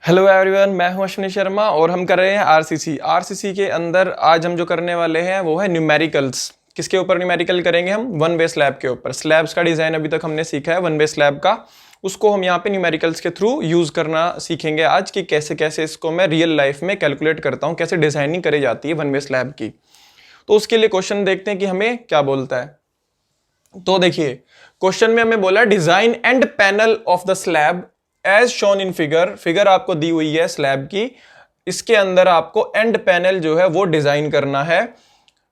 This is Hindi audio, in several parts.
हेलो एवरीवन, मैं हूं अश्विनी शर्मा और हम कर रहे हैं आरसीसी के अंदर आज हम जो करने वाले हैं वो है न्यूमेरिकल्स। किसके ऊपर न्यूमेरिकल करेंगे? हम वन वे स्लैब के ऊपर। स्लैब्स का डिज़ाइन अभी तक हमने सीखा है वन वे स्लैब का, उसको हम यहाँ पे न्यूमेरिकल्स के थ्रू यूज़ करना सीखेंगे आज कि कैसे कैसे इसको मैं रियल लाइफ में कैलकुलेट करता हूँ, कैसे डिज़ाइनिंग करी जाती है वन वे स्लैब की। तो उसके लिए क्वेश्चन देखते हैं कि हमें क्या बोलता है। तो देखिए, क्वेश्चन में हमें बोला design and panel of the slab as shown in figure आपको दी हुई है स्लैब की। इसके अंदर आपको एंड पैनल जो है वो डिजाइन करना है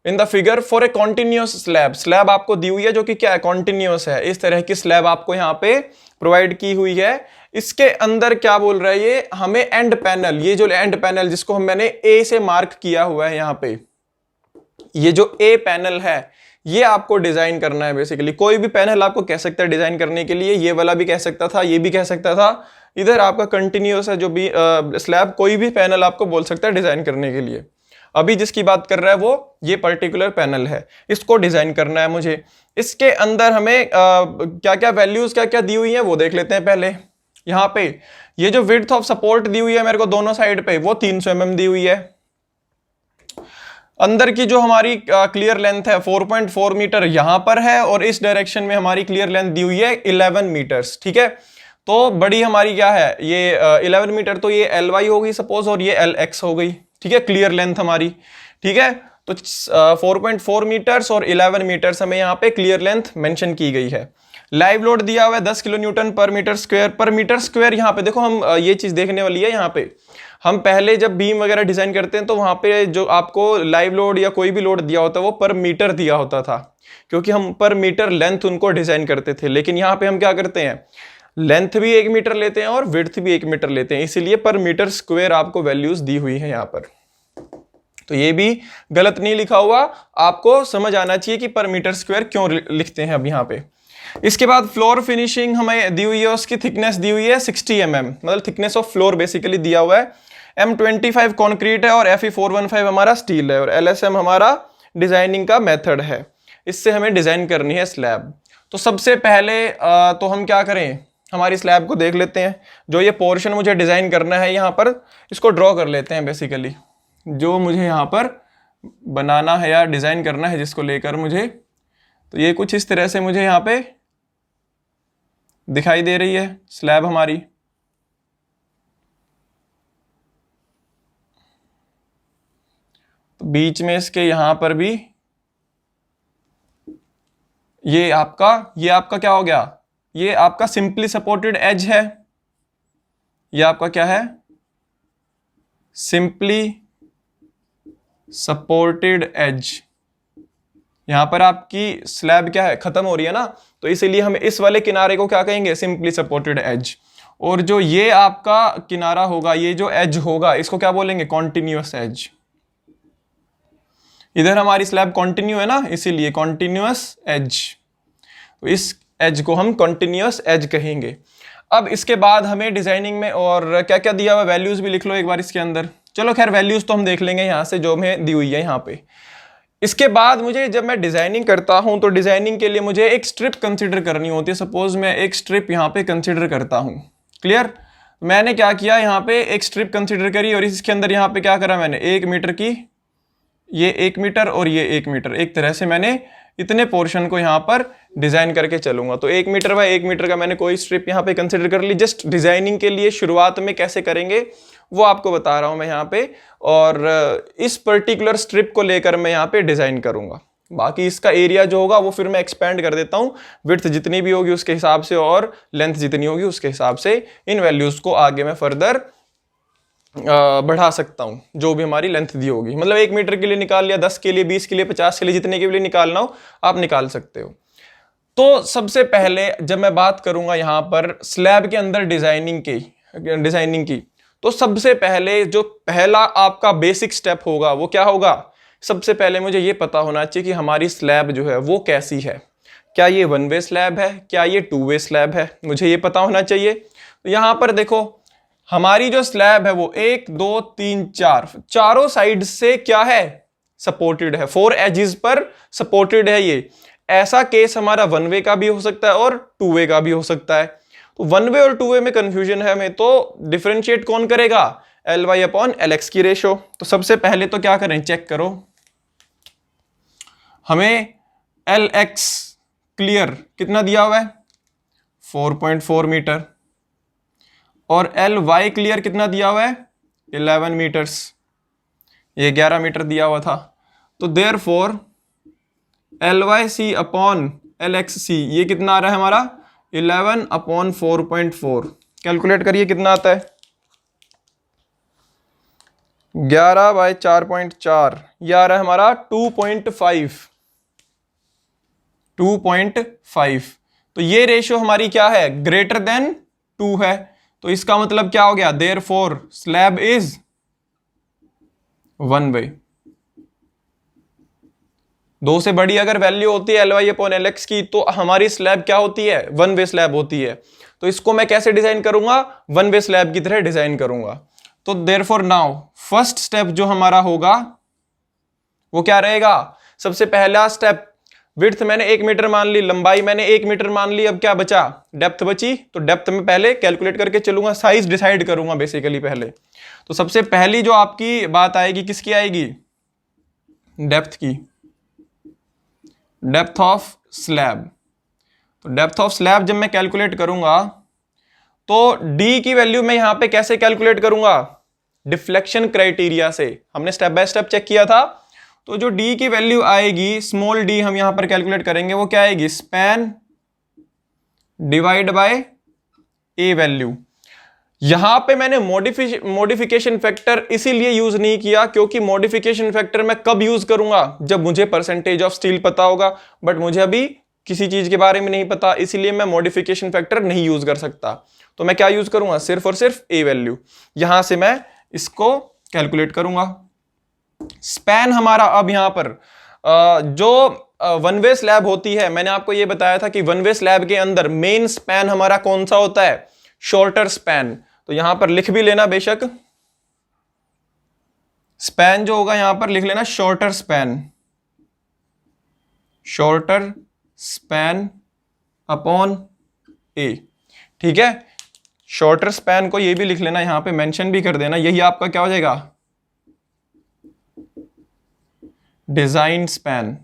in the figure for a continuous slab आपको दी हुई है जो कि क्या है, कॉन्टिन्यूस है। इस तरह की स्लैब आपको यहाँ पे प्रोवाइड की हुई है। इसके अंदर क्या बोल रहा है ये, हमें एंड पैनल, ये जो एंड पैनल जिसको मैंने ए से मार्क किया हुआ है यहाँ पे, ये जो ए पैनल है ये आपको डिजाइन करना है। बेसिकली कोई भी पैनल आपको कह सकता है डिजाइन करने के लिए, ये वाला भी कह सकता था, ये भी कह सकता था। इधर आपका कंटिन्यूअस है जो भी स्लैब, कोई भी पैनल आपको बोल सकता है डिजाइन करने के लिए। अभी जिसकी बात कर रहा है वो ये पर्टिकुलर पैनल है, इसको डिजाइन करना है मुझे। इसके अंदर हमें क्या क्या वैल्यूज क्या क्या दी हुई है वो देख लेते हैं पहले। यहाँ पे ये जो विड्थ ऑफ सपोर्ट दी हुई है मेरे को दोनों साइड पे, वो 300 mm दी हुई है। अंदर की जो हमारी क्लियर लेंथ है 4.4 मीटर यहां पर है, और इस डायरेक्शन में हमारी क्लियर लेंथ दी हुई है 11 मीटर्स। ठीक है, तो बड़ी हमारी क्या है ये 11 मीटर, तो ये LY हो गई सपोज और ये LX हो गई। ठीक है, क्लियर लेंथ हमारी। ठीक है, तो 4.4 मीटर्स और 11 मीटर्स हमें यहाँ पे क्लियर लेंथ मेंशन की गई है। लाइव लोड दिया हुआ है 10 किलो न्यूटन पर मीटर स्क्वायर। यहाँ पे देखो, हम ये चीज देखने वाली है। यहाँ पे हम पहले जब बीम वगैरह डिजाइन करते हैं तो वहां पे जो आपको लाइव लोड या कोई भी लोड दिया होता है वो पर मीटर दिया होता था, क्योंकि हम पर मीटर लेंथ उनको डिजाइन करते थे। लेकिन यहाँ पे हम क्या करते हैं, लेंथ भी 1 मीटर लेते हैं और विड्थ भी 1 मीटर लेते हैं, इसीलिए पर मीटर स्क्वायर आपको वैल्यूज दी हुई है यहाँ पर। तो ये भी गलत नहीं लिखा हुआ, आपको समझ आना चाहिए कि पर मीटर स्क्वायर क्यों लिखते हैं अब यहाँ पे। इसके बाद फ्लोर फिनिशिंग हमें दी हुई है, उसकी थिकनेस दी हुई है 60 mm, मतलब थिकनेस ऑफ फ्लोर बेसिकली दिया हुआ है। M25 कॉन्क्रीट है और Fe415 हमारा स्टील है, और LSM हमारा डिजाइनिंग का मेथड है। इससे हमें डिजाइन करनी है स्लैब। तो सबसे पहले तो हम क्या करें, हमारी स्लैब को देख लेते हैं। जो ये पोर्शन मुझे डिजाइन करना है यहाँ पर, इसको ड्रॉ कर लेते हैं। बेसिकली जो मुझे यहाँ पर बनाना है या डिजाइन करना है जिसको लेकर मुझे, तो ये कुछ इस तरह से मुझे यहाँ पे दिखाई दे रही है स्लैब हमारी। तो बीच में इसके यहां पर भी ये आपका क्या हो गया, ये आपका सिंपली सपोर्टेड एज है। ये आपका क्या है, सिंपली सपोर्टेड एज। यहां पर आपकी स्लैब क्या है, खत्म हो रही है ना, तो इसीलिए हम इस वाले किनारे को क्या कहेंगे, सिंपली सपोर्टेड एज। और जो ये आपका किनारा होगा, ये जो एज होगा, इसको क्या बोलेंगे, कॉन्टिन्यूअस एज। इधर हमारी स्लैब कॉन्टिन्यू है ना, इसीलिए कॉन्टिन्यूअस एज। तो इस एज को हम कॉन्टिन्यूअस एज कहेंगे। अब इसके बाद हमें डिजाइनिंग में और क्या क्या दिया हुआ, वैल्यूज भी लिख लो एक बार इसके अंदर। चलो खैर, वैल्यूज तो हम देख लेंगे यहां से जो हमें दी हुई है यहाँ पे। इसके बाद मुझे जब मैं डिजाइनिंग करता हूं तो डिजाइनिंग के लिए मुझे एक स्ट्रिप कंसीडर करनी होती है। सपोज मैं एक स्ट्रिप यहाँ पे कंसीडर करता हूं। क्लियर, मैंने क्या किया, यहाँ पे एक स्ट्रिप कंसीडर करी और इसके अंदर यहाँ पे क्या करा मैंने, 1 मीटर की, ये 1 मीटर और ये 1 मीटर, एक तरह से मैंने इतने पोर्शन को यहाँ पर डिजाइन करके चलूंगा। तो 1 मीटर बाय 1 मीटर का मैंने कोई स्ट्रिप यहाँ पे कंसीडर कर ली। जस्ट डिजाइनिंग के लिए शुरुआत में कैसे करेंगे वो आपको बता रहा हूं मैं यहाँ पे, और इस पर्टिकुलर स्ट्रिप को लेकर मैं यहाँ पे डिजाइन करूंगा। बाकी इसका एरिया जो होगा वो फिर मैं एक्सपेंड कर देता हूँ, विड्थ जितनी भी होगी उसके हिसाब से और लेंथ जितनी होगी उसके हिसाब से। इन वैल्यूज को आगे मैं फर्दर बढ़ा सकता हूं, जो भी हमारी लेंथ दी होगी। मतलब 1 मीटर के लिए निकाल लिया, 10 के लिए, 20 के लिए, 50 के लिए, जितने के लिए निकालना हो आप निकाल सकते हो। तो सबसे पहले जब मैं बात करूंगा यहां पर स्लैब के अंदर डिजाइनिंग की, तो सबसे पहले जो पहला आपका बेसिक स्टेप होगा वो क्या होगा, सबसे पहले मुझे ये पता होना चाहिए कि हमारी स्लैब जो है वो कैसी है। क्या ये 1 वे स्लैब है, क्या ये 2 वे स्लैब है, मुझे ये पता होना चाहिए। तो यहां पर देखो, हमारी जो स्लैब है वो 1 2 3 4 चारों साइड से क्या है, सपोर्टेड है, 4 एजेस पर सपोर्टेड है। ये ऐसा केस हमारा 1 वे का भी हो सकता है और 2 वे का भी हो सकता है। तो वन वे और टू वे में कंफ्यूजन है हमें, तो डिफरेंशिएट कौन करेगा, L Y upon L X की रेशो। तो सबसे पहले तो क्या करें, चेक करो, हमें एल एक्स क्लियर कितना दिया हुआ है 4.4 मीटर और एल वाई क्लियर कितना दिया हुआ है 11 मीटर्स, ये 11 मीटर दिया हुआ था। तो therefore L Y C upon L X C ये कितना आ रहा है हमारा 11 अपॉन 4.4। कैलकुलेट करिए कितना आता है, 11 बाय 4.4, यह आ रहा है हमारा 2.5। तो ये रेशियो हमारी क्या है, ग्रेटर देन 2 है। तो इसका मतलब क्या हो गया, therefore slab is one way. 2 से बड़ी अगर वैल्यू होती है L Y upon L X की तो हमारी स्लैब क्या होती है, वन वे स्लैब होती है। तो इसको मैं कैसे डिजाइन करूंगा, वन वे स्लैब की तरह डिजाइन करूंगा। तो देयरफॉर नाउ फर्स्ट स्टेप जो हमारा होगा वो क्या रहेगा, सबसे पहला स्टेप, विड्थ मैंने 1 मीटर मान ली, लंबाई मैंने 1 मीटर मान ली, अब क्या बचा, डेप्थ बची। तो डेप्थ में पहले कैलकुलेट करके चलूंगा, साइज डिसाइड करूंगा बेसिकली पहले। तो सबसे पहली जो आपकी बात आएगी किसकी आएगी, डेप्थ की, डेप्थ ऑफ स्लैब। तो डेप्थ ऑफ स्लैब जब मैं कैलकुलेट करूंगा तो डी की वैल्यू मैं यहां पे कैसे कैलकुलेट करूंगा, डिफ्लेक्शन क्राइटेरिया से। हमने स्टेप बाय स्टेप चेक किया था। तो जो डी की वैल्यू आएगी, स्मॉल डी हम यहां पर कैलकुलेट करेंगे, वो क्या आएगी, span divide by A value. यहां पे मैंने मॉडिफिकेशन फैक्टर इसीलिए यूज नहीं किया क्योंकि मॉडिफिकेशन फैक्टर मैं कब यूज करूंगा, जब मुझे परसेंटेज ऑफ स्टील पता होगा, बट मुझे अभी किसी चीज के बारे में नहीं पता, इसीलिए मैं मॉडिफिकेशन फैक्टर नहीं यूज कर सकता। तो मैं क्या यूज करूंगा, सिर्फ और सिर्फ ए वैल्यू, यहां से मैं इसको कैलकुलेट करूंगा। स्पैन हमारा अब यहां पर जो वन वे स्लैब होती है, मैंने आपको यह बताया था कि वन वे स्लैब के अंदर मेन स्पैन हमारा कौन सा होता है, शॉर्टर स्पैन। तो यहां पर लिख भी लेना बेशक, स्पैन जो होगा यहां पर लिख लेना shorter span, shorter span upon A, ठीक है। शॉर्टर स्पैन को ये भी लिख लेना, यहां पे मेंशन भी कर देना, यही आपका क्या हो जाएगा, डिजाइन स्पैन।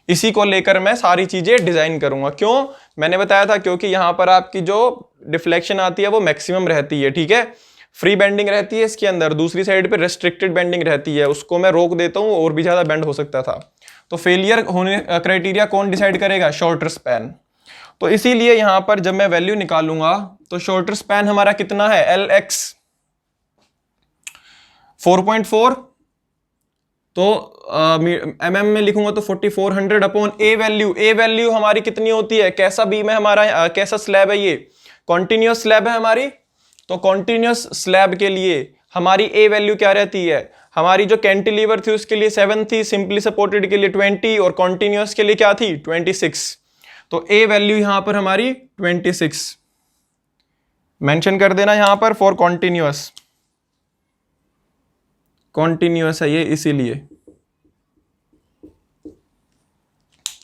इसी को लेकर मैं सारी चीजें डिजाइन करूंगा। क्यों, मैंने बताया था क्योंकि यहां पर आपकी जो डिफ्लेक्शन आती है वो मैक्सिमम रहती है, ठीक है। फ्री बेंडिंग रहती है इसके अंदर, दूसरी साइड पे रेस्ट्रिक्टेड बेंडिंग रहती है, उसको मैं रोक देता हूं, और भी ज्यादा बेंड हो सकता था। तो फेलियर होने क्राइटेरिया कौन डिसाइड करेगा, शॉर्टर स्पैन। तो इसीलिए यहां पर जब मैं वैल्यू निकालूंगा तो शॉर्टर स्पैन हमारा कितना है, एल एक्स 4.4, तो mm में लिखूंगा तो 4400 अपॉन ए वैल्यू। ए वैल्यू हमारी कितनी होती है, कैसा बीम है हमारा, कैसा स्लैब है, ये कॉन्टिन्यूअस स्लैब है हमारी। तो कॉन्टिन्यूअस स्लैब के लिए हमारी ए वैल्यू क्या रहती है, हमारी जो कैंटिलीवर थी उसके लिए 7 थी, सिंपली सपोर्टेड के लिए 20 और कॉन्टिन्यूअस के लिए क्या थी 26। तो ए वैल्यू यहां पर हमारी 26 मेंशन कर देना यहां पर, फॉर कॉन्टिन्यूअस, कॉन्टिन्यूअस है ये इसीलिए।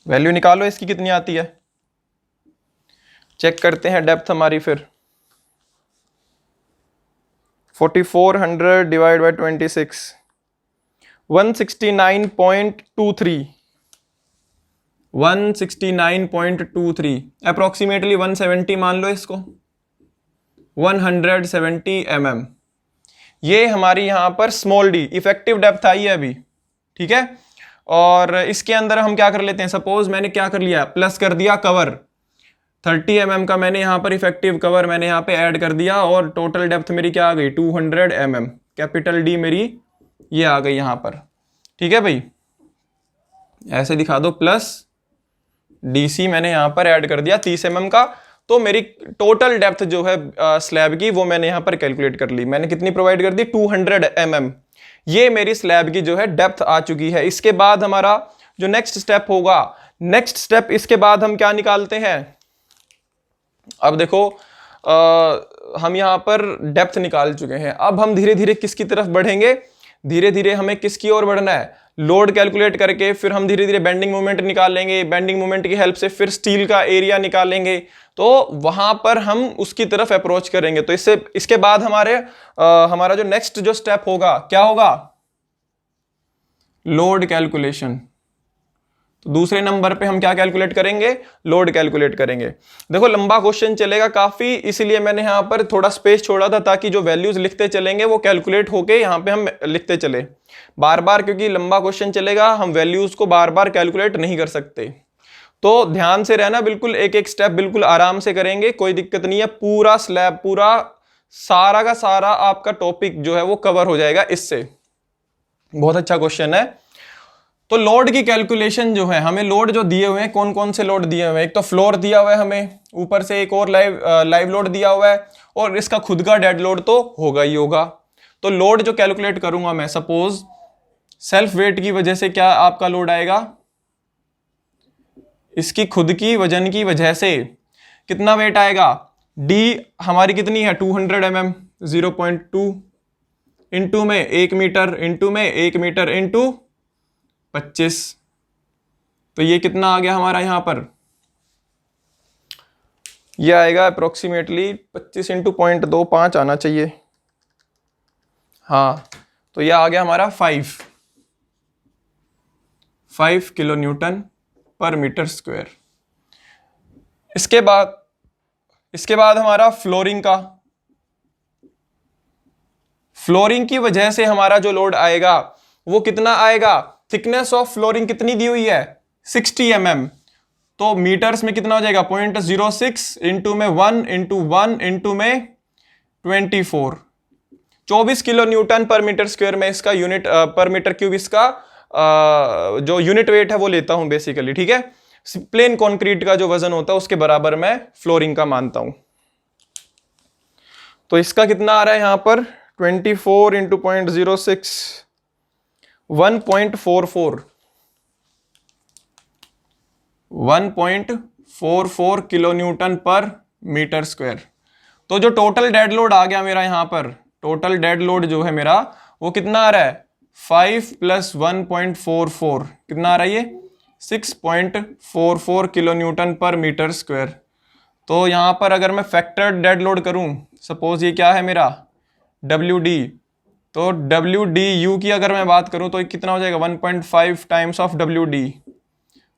वैल्यू निकालो इसकी कितनी आती है, चेक करते हैं डेप्थ हमारी फिर। 4400 डिवाइड बाय 26, 169.23, 169.23, अप्रोक्सीमेटली 170 मान लो इसको, 170 mm। ये हमारी यहां पर स्मॉल डी इफेक्टिव डेप्थ आई है अभी, ठीक है। और इसके अंदर हम क्या कर लेते हैं, सपोज मैंने क्या कर लिया, प्लस कर दिया कवर 30 mm का, मैंने यहां पर इफेक्टिव कवर मैंने यहां पे ऐड कर दिया, और टोटल डेप्थ मेरी क्या आ गई 200 mm, कैपिटल डी मेरी ये आ गई यहां पर, ठीक है भाई। ऐसे दिखा दो, प्लस डीसी मैंने यहां पर ऐड कर दिया 30 mm का, तो मेरी टोटल डेप्थ जो है स्लैब की वो मैंने यहां पर कैलकुलेट कर ली। मैंने कितनी प्रोवाइड कर दी, 200 mm। ये मेरी स्लैब की जो है डेप्थ आ चुकी है। इसके बाद हमारा जो नेक्स्ट स्टेप होगा, नेक्स्ट स्टेप इसके बाद हम क्या निकालते हैं, अब देखो हम यहां पर डेप्थ निकाल चुके हैं, अब हम धीरे धीरे किसकी तरफ बढ़ेंगे, धीरे धीरे हमें किसकी ओर बढ़ना है, लोड कैलकुलेट करके फिर हम धीरे धीरे बेंडिंग मोमेंट निकाल लेंगे, बेंडिंग मोमेंट की हेल्प से फिर स्टील का एरिया निकालेंगे, तो वहां पर हम उसकी तरफ अप्रोच करेंगे। तो इसके बाद हमारा जो नेक्स्ट जो स्टेप होगा क्या होगा, लोड कैलकुलेशन। तो दूसरे नंबर पे हम क्या कैलकुलेट करेंगे, लोड कैलकुलेट करेंगे। देखो लंबा क्वेश्चन चलेगा काफी, इसलिए मैंने यहां पर थोड़ा स्पेस छोड़ा था ताकि जो वैल्यूज लिखते चलेंगे वो कैलकुलेट होके यहां पे हम लिखते चले बार बार, क्योंकि लंबा क्वेश्चन चलेगा, हम वैल्यूज को बार बार कैलकुलेट नहीं कर सकते। तो ध्यान से रहना, बिल्कुल एक एक स्टेप बिल्कुल आराम से करेंगे, कोई दिक्कत नहीं है। पूरा स्लैब, पूरा सारा का सारा आपका टॉपिक जो है वो कवर हो जाएगा इससे। बहुत अच्छा क्वेश्चन है। तो लोड की कैलकुलेशन जो है, हमें लोड जो दिए हुए हैं, कौन कौन से लोड दिए हुए हैं, एक तो फ्लोर दिया हुआ है हमें, ऊपर से एक और लाइव लोड दिया हुआ है, और इसका खुद का डेड लोड तो होगा ही होगा। तो लोड जो कैलकुलेट करूंगा मैं, सपोज सेल्फ वेट की वजह से क्या आपका लोड आएगा, इसकी खुद की वजन की वजह से कितना वेट आएगा, डी हमारी कितनी है 200 mm, 0.2 इंटू में 1 मीटर, इंटू में 1 मीटर इंटू 25, तो ये कितना आ गया हमारा यहां पर, ये आएगा अप्रोक्सीमेटली 25 इंटू 0.25 आना चाहिए। हाँ, तो ये आ गया हमारा 5 किलो न्यूटन पर मीटर स्क्वायर। इसके बाद हमारा फ्लोरिंग की वजह से हमारा जो लोड आएगा वो कितना आएगा, थिकनेस ऑफ फ्लोरिंग कितनी दी हुई है 60 mm, तो मीटर्स में कितना हो जाएगा 0.06 इंटू में 1 इंटू 1 इंटू में 24 किलो न्यूटन पर मीटर स्क्वायर में इसका यूनिट पर मीटर क्यूब इसका जो यूनिट वेट है वो लेता हूं बेसिकली, ठीक है। प्लेन कंक्रीट का जो वजन होता है उसके बराबर मैं फ्लोरिंग का मानता हूं। तो इसका कितना आ रहा है यहां पर 24 इंटू 0.06, 1.44 किलो न्यूटन पर मीटर स्क्वायर। तो जो टोटल डेड लोड आ गया मेरा यहां पर, टोटल डेड लोड जो है मेरा वो कितना आ रहा है 5 + 1.44, कितना आ रहा है ये 6.44 किलो न्यूटन पर मीटर स्क्वायर। तो यहां पर अगर मैं फैक्टर्ड डेड लोड करूं, सपोज ये क्या है मेरा WD, तो WDU की अगर मैं बात करूं तो कितना हो जाएगा 1.5 टाइम्स ऑफ WD,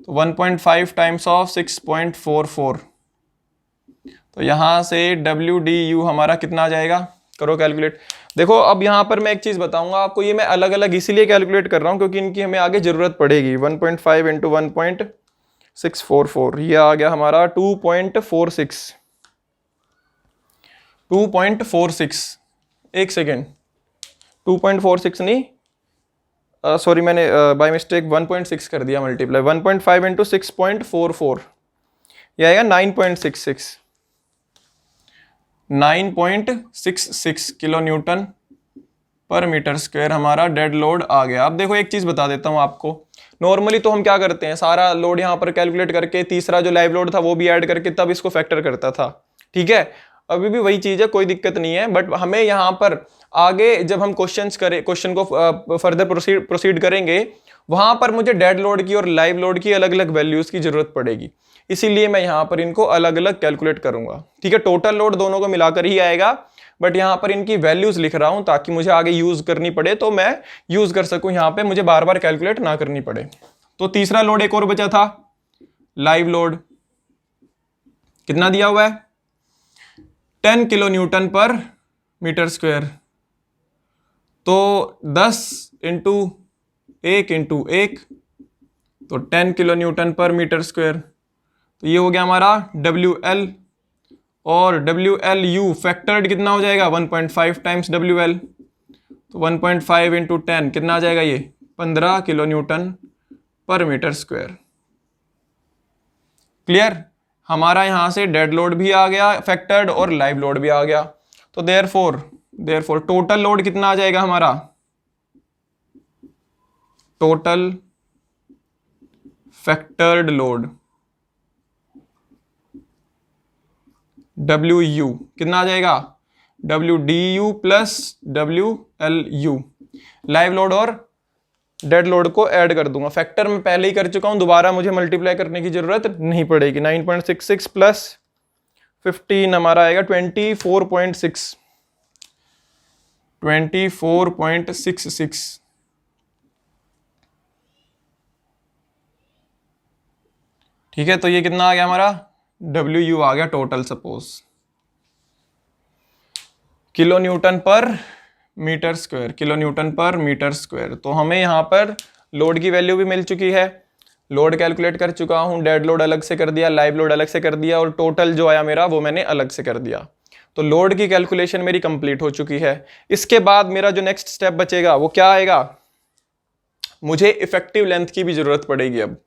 तो 1.5 टाइम्स ऑफ 6.44, तो यहां से WDU हमारा कितना आ जाएगा, करो कैलकुलेट। देखो अब यहां पर मैं एक चीज बताऊंगा आपको, ये मैं अलग अलग इसीलिए कैलकुलेट कर रहा हूं क्योंकि इनकी हमें आगे जरूरत पड़ेगी। 1.5 इंटू 1.644, ये आ गया हमारा 2.46, एक सेकेंड 2.46 नहीं, सॉरी मैंने बाय मिस्टेक 1.6 कर दिया मल्टीप्लाई, 1.5 इंटू 6.44, यह आएगा 9.66 किलो न्यूटन पर मीटर स्क्वायर हमारा डेड लोड आ गया। अब देखो एक चीज बता देता हूं आपको, नॉर्मली तो हम क्या करते हैं, सारा लोड यहां पर कैलकुलेट करके तीसरा जो लाइव लोड था वो भी ऐड करके तब इसको फैक्टर करता था, ठीक है। अभी भी वही चीज है, कोई दिक्कत नहीं है, बट हमें यहां पर आगे जब हम क्वेश्चन को फर्दर प्रोसीड करेंगे वहां पर मुझे डेड लोड की और लाइव लोड की अलग अलग वैल्यूज की जरूरत पड़ेगी, इसीलिए मैं यहां पर इनको अलग अलग कैलकुलेट करूंगा, ठीक है। टोटल लोड दोनों को मिलाकर ही आएगा, बट यहां पर इनकी वैल्यूज लिख रहा हूं ताकि मुझे आगे यूज करनी पड़े तो मैं यूज कर सकूं, यहां पे मुझे बार बार कैलकुलेट ना करनी पड़े। तो तीसरा लोड एक और बचा था, लाइव लोड, कितना दिया हुआ है 10 किलो न्यूटन पर मीटर स्क्वायर, तो 10 इंटू 1 इंटू 1, तो 10 किलो न्यूटन पर मीटर स्क्वायर। तो ये हो गया हमारा WL, और WLU फैक्टर्ड कितना हो जाएगा 1.5 टाइम्स WL, तो 1.5 इंटू 10 कितना आ जाएगा ये 15 किलो न्यूटन पर मीटर स्क्वायर। क्लियर, हमारा यहां से डेड लोड भी आ गया फैक्टर्ड और लाइव लोड भी आ गया। तो देयरफॉर टोटल लोड कितना आ जाएगा हमारा, टोटल फैक्टर्ड लोड WU कितना आ जाएगा WDU plus WLU, live load और डेड लोड को ऐड कर दूंगा। फैक्टर में पहले ही कर चुका हूं, दोबारा मुझे मल्टीप्लाई करने की जरूरत नहीं पड़ेगी। 9.66 प्लस 15 हमारा आएगा 24.6, 24.66। ठीक है, तो ये कितना आ गया हमारा WU आ गया टोटल, सपोज किलो न्यूटन पर मीटर स्क्वायर, किलो न्यूटन पर मीटर स्क्वायर। तो हमें यहाँ पर लोड की वैल्यू भी मिल चुकी है, लोड कैलकुलेट कर चुका हूँ, डेड लोड अलग से कर दिया, लाइव लोड अलग से कर दिया, और टोटल जो आया मेरा वो मैंने अलग से कर दिया। तो लोड की कैलकुलेशन मेरी कंप्लीट हो चुकी है। इसके बाद मेरा जो नेक्स्ट स्टेप बचेगा वो क्या आएगा, मुझे इफेक्टिव लेंथ की भी जरूरत पड़ेगी। अब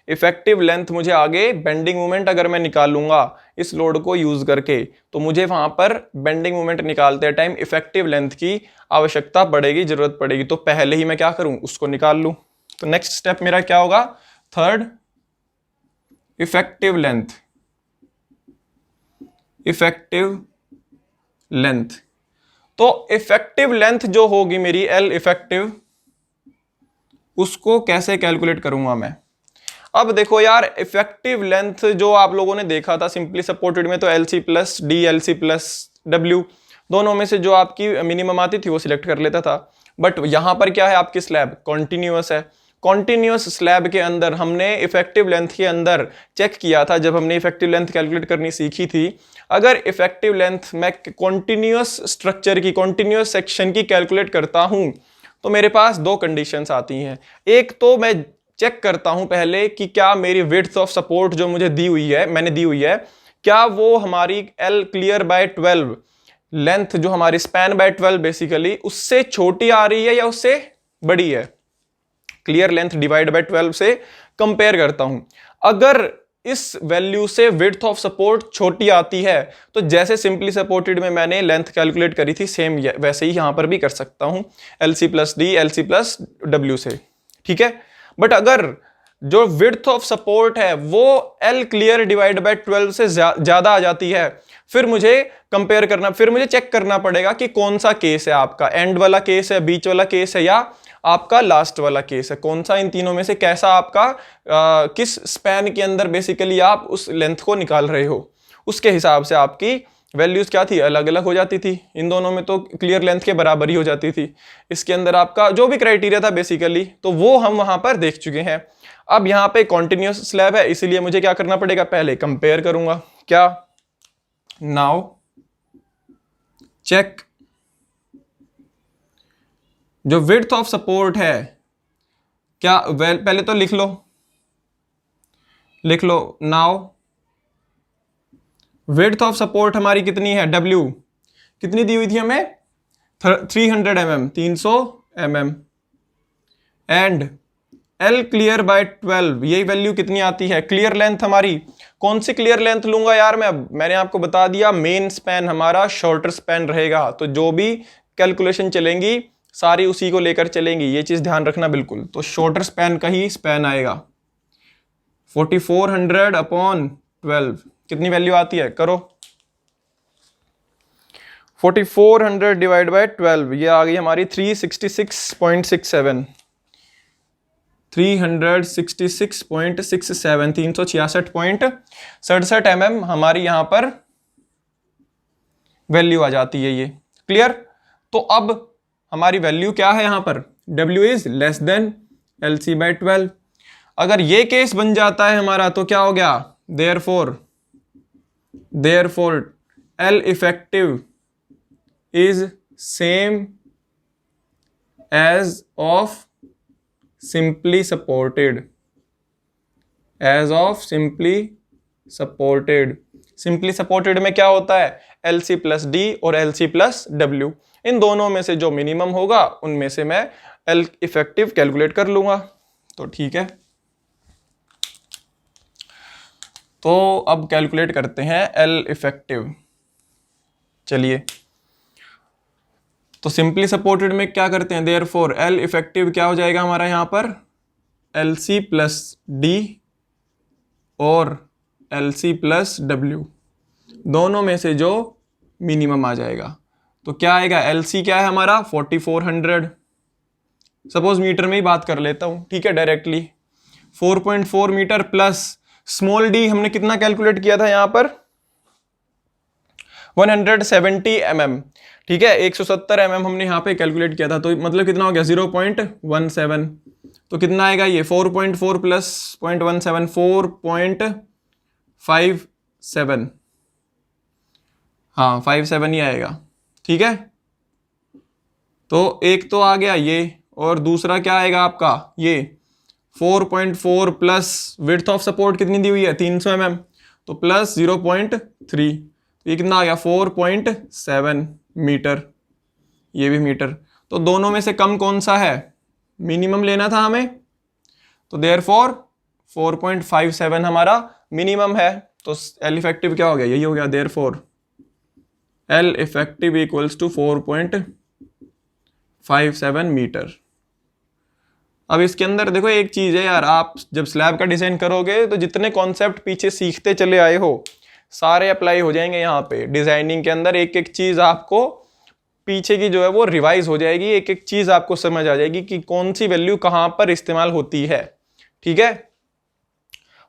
इफेक्टिव लेंथ मुझे आगे बेंडिंग मोमेंट अगर मैं निकालूंगा इस लोड को यूज करके, तो मुझे वहां पर बेंडिंग मोमेंट निकालते टाइम इफेक्टिव लेंथ की आवश्यकता पड़ेगी, जरूरत पड़ेगी। तो पहले ही मैं क्या करूं, उसको निकाल लूं। तो नेक्स्ट स्टेप मेरा क्या होगा, third, effective length, effective length. तो इफेक्टिव लेंथ जो होगी मेरी एल इफेक्टिव, उसको कैसे कैलकुलेट करूंगा मैं। अब देखो यार, इफेक्टिव लेंथ जो आप लोगों ने देखा था सिंपली सपोर्टेड में, तो LC plus D, LC plus W, दोनों में से जो आपकी मिनिमम आती थी वो सिलेक्ट कर लेता था। बट यहां पर क्या है, आपकी स्लैब कॉन्टिन्यूअस है। कॉन्टिन्यूअस स्लैब के अंदर हमने इफेक्टिव लेंथ के अंदर चेक किया था, जब हमने इफेक्टिव लेंथ कैलकुलेट करनी सीखी थी, अगर इफेक्टिव लेंथ मैं कॉन्टिन्यूअस स्ट्रक्चर की, कॉन्टिन्यूअस सेक्शन की कैलकुलेट करता हूं, तो मेरे पास दो कंडीशंस आती हैं। एक तो मैं चेक करता हूं पहले कि क्या मेरी विड्थ ऑफ सपोर्ट जो मुझे दी हुई है, मैंने दी हुई है, क्या वो हमारी L क्लियर बाय 12 लेंथ, जो हमारी स्पैन बाय 12 बेसिकली, उससे छोटी आ रही है या उससे बड़ी है। क्लियर लेंथ डिवाइड बाय 12 से कंपेयर करता हूं। अगर इस वैल्यू से विड्थ ऑफ सपोर्ट छोटी आती है, तो जैसे सिंपली सपोर्टेड में मैंने लेंथ कैलकुलेट करी थी, सेम वैसे ही यहां पर भी कर सकता हूं, LC plus D, LC plus W से। ठीक है, बट अगर जो विड्थ ऑफ सपोर्ट है वो L क्लियर डिवाइड बाय 12 से ज्यादा आ जाती है, फिर मुझे कंपेयर करना, फिर मुझे चेक करना पड़ेगा कि कौन सा केस है आपका, एंड वाला केस है, बीच वाला केस है, या आपका लास्ट वाला केस है। कौन सा इन तीनों में से कैसा आपका किस स्पैन के अंदर बेसिकली आप उस लेंथ को निकाल रहे हो, उसके हिसाब से आपकी वैल्यूज क्या थी, अलग अलग हो जाती थी। इन दोनों में तो क्लियर लेंथ के बराबर ही हो जाती थी। इसके अंदर आपका जो भी क्राइटेरिया था बेसिकली, तो वो हम वहां पर देख चुके हैं। अब यहाँ पे कॉन्टिन्यूअस स्लैब है, इसीलिए मुझे क्या करना पड़ेगा, पहले कंपेयर करूंगा। क्या, नाउ चेक, जो विड्थ ऑफ सपोर्ट है, क्या पहले तो लिख लो नाउ विड्थ ऑफ सपोर्ट हमारी कितनी है, W कितनी दी हुई थी हमें, 300 mm, 300 mm, and L clear by 12, यही वैल्यू कितनी आती है। क्लियर लेंथ हमारी, कौन सी क्लियर लेंथ लूंगा यार मैंने आपको बता दिया, मेन स्पैन हमारा शॉर्टर स्पैन रहेगा, तो जो भी कैलकुलेशन चलेंगी सारी उसी को लेकर चलेंगी, ये चीज ध्यान रखना बिल्कुल। तो शॉर्टर स्पैन का ही स्पैन आएगा, 4400 अपॉन 12, कितनी वैल्यू आती है, करो 4400 डिवाइड बाय 12, ये आ गई हमारी 366.67, 366.67 mm हमारी यहां पर वैल्यू आ जाती है ये। क्लियर, तो अब हमारी वैल्यू क्या है यहां पर, W is less than LC by 12। अगर ये केस बन जाता है हमारा, तो क्या हो गया, therefore L effective is same as of simply supported, simply supported में क्या होता है, LC प्लस D और LC प्लस W, इन दोनों में से जो मिनिमम होगा उनमें से मैं L इफेक्टिव कैलकुलेट कर लूंगा। तो ठीक है, तो अब कैलकुलेट करते हैं L इफेक्टिव। चलिए, तो सिंपली सपोर्टेड में क्या करते हैं, देयरफॉर L इफेक्टिव क्या हो जाएगा हमारा यहाँ पर, LC प्लस D और LC प्लस W, दोनों में से जो मिनिमम आ जाएगा। तो क्या आएगा, LC क्या है हमारा 4400, सपोज मीटर में ही बात कर लेता हूं, ठीक है, directly 4.4 metre plus small D हमने कितना कैलकुलेट किया था यहां पर 170 mm, ठीक है, 170 mm हमने यहाँ पे कैलकुलेट किया था, तो मतलब कितना हो गया 0.17, तो कितना आएगा ये 4.4 प्लस 0.17 4.57, हाँ 57 ही आएगा, ठीक है। तो एक तो आ गया ये, और दूसरा क्या आएगा आपका ये 4.4 प्लस विड्थ ऑफ सपोर्ट कितनी दी हुई है 300 mm, तो प्लस 0.3, ये कितना आ गया 4.7 मीटर, ये भी मीटर। तो दोनों में से कम कौन सा है, मिनिमम लेना था हमें, तो देयरफॉर 4.57 हमारा मिनिमम है। तो एल इफेक्टिव क्या हो गया, यही हो गया, therefore L effective equals to 4.57 metre. अब इसके अंदर देखो एक चीज है यार, आप जब स्लैब का डिजाइन करोगे तो जितने कॉन्सेप्ट पीछे सीखते चले आए हो सारे अप्लाई हो जाएंगे यहाँ पे डिजाइनिंग के अंदर। एक एक चीज आपको पीछे की जो है वो रिवाइज हो जाएगी, एक एक चीज आपको समझ आ जाएगी कि कौन सी वैल्यू कहाँ पर इस्तेमाल होती है, ठीक है।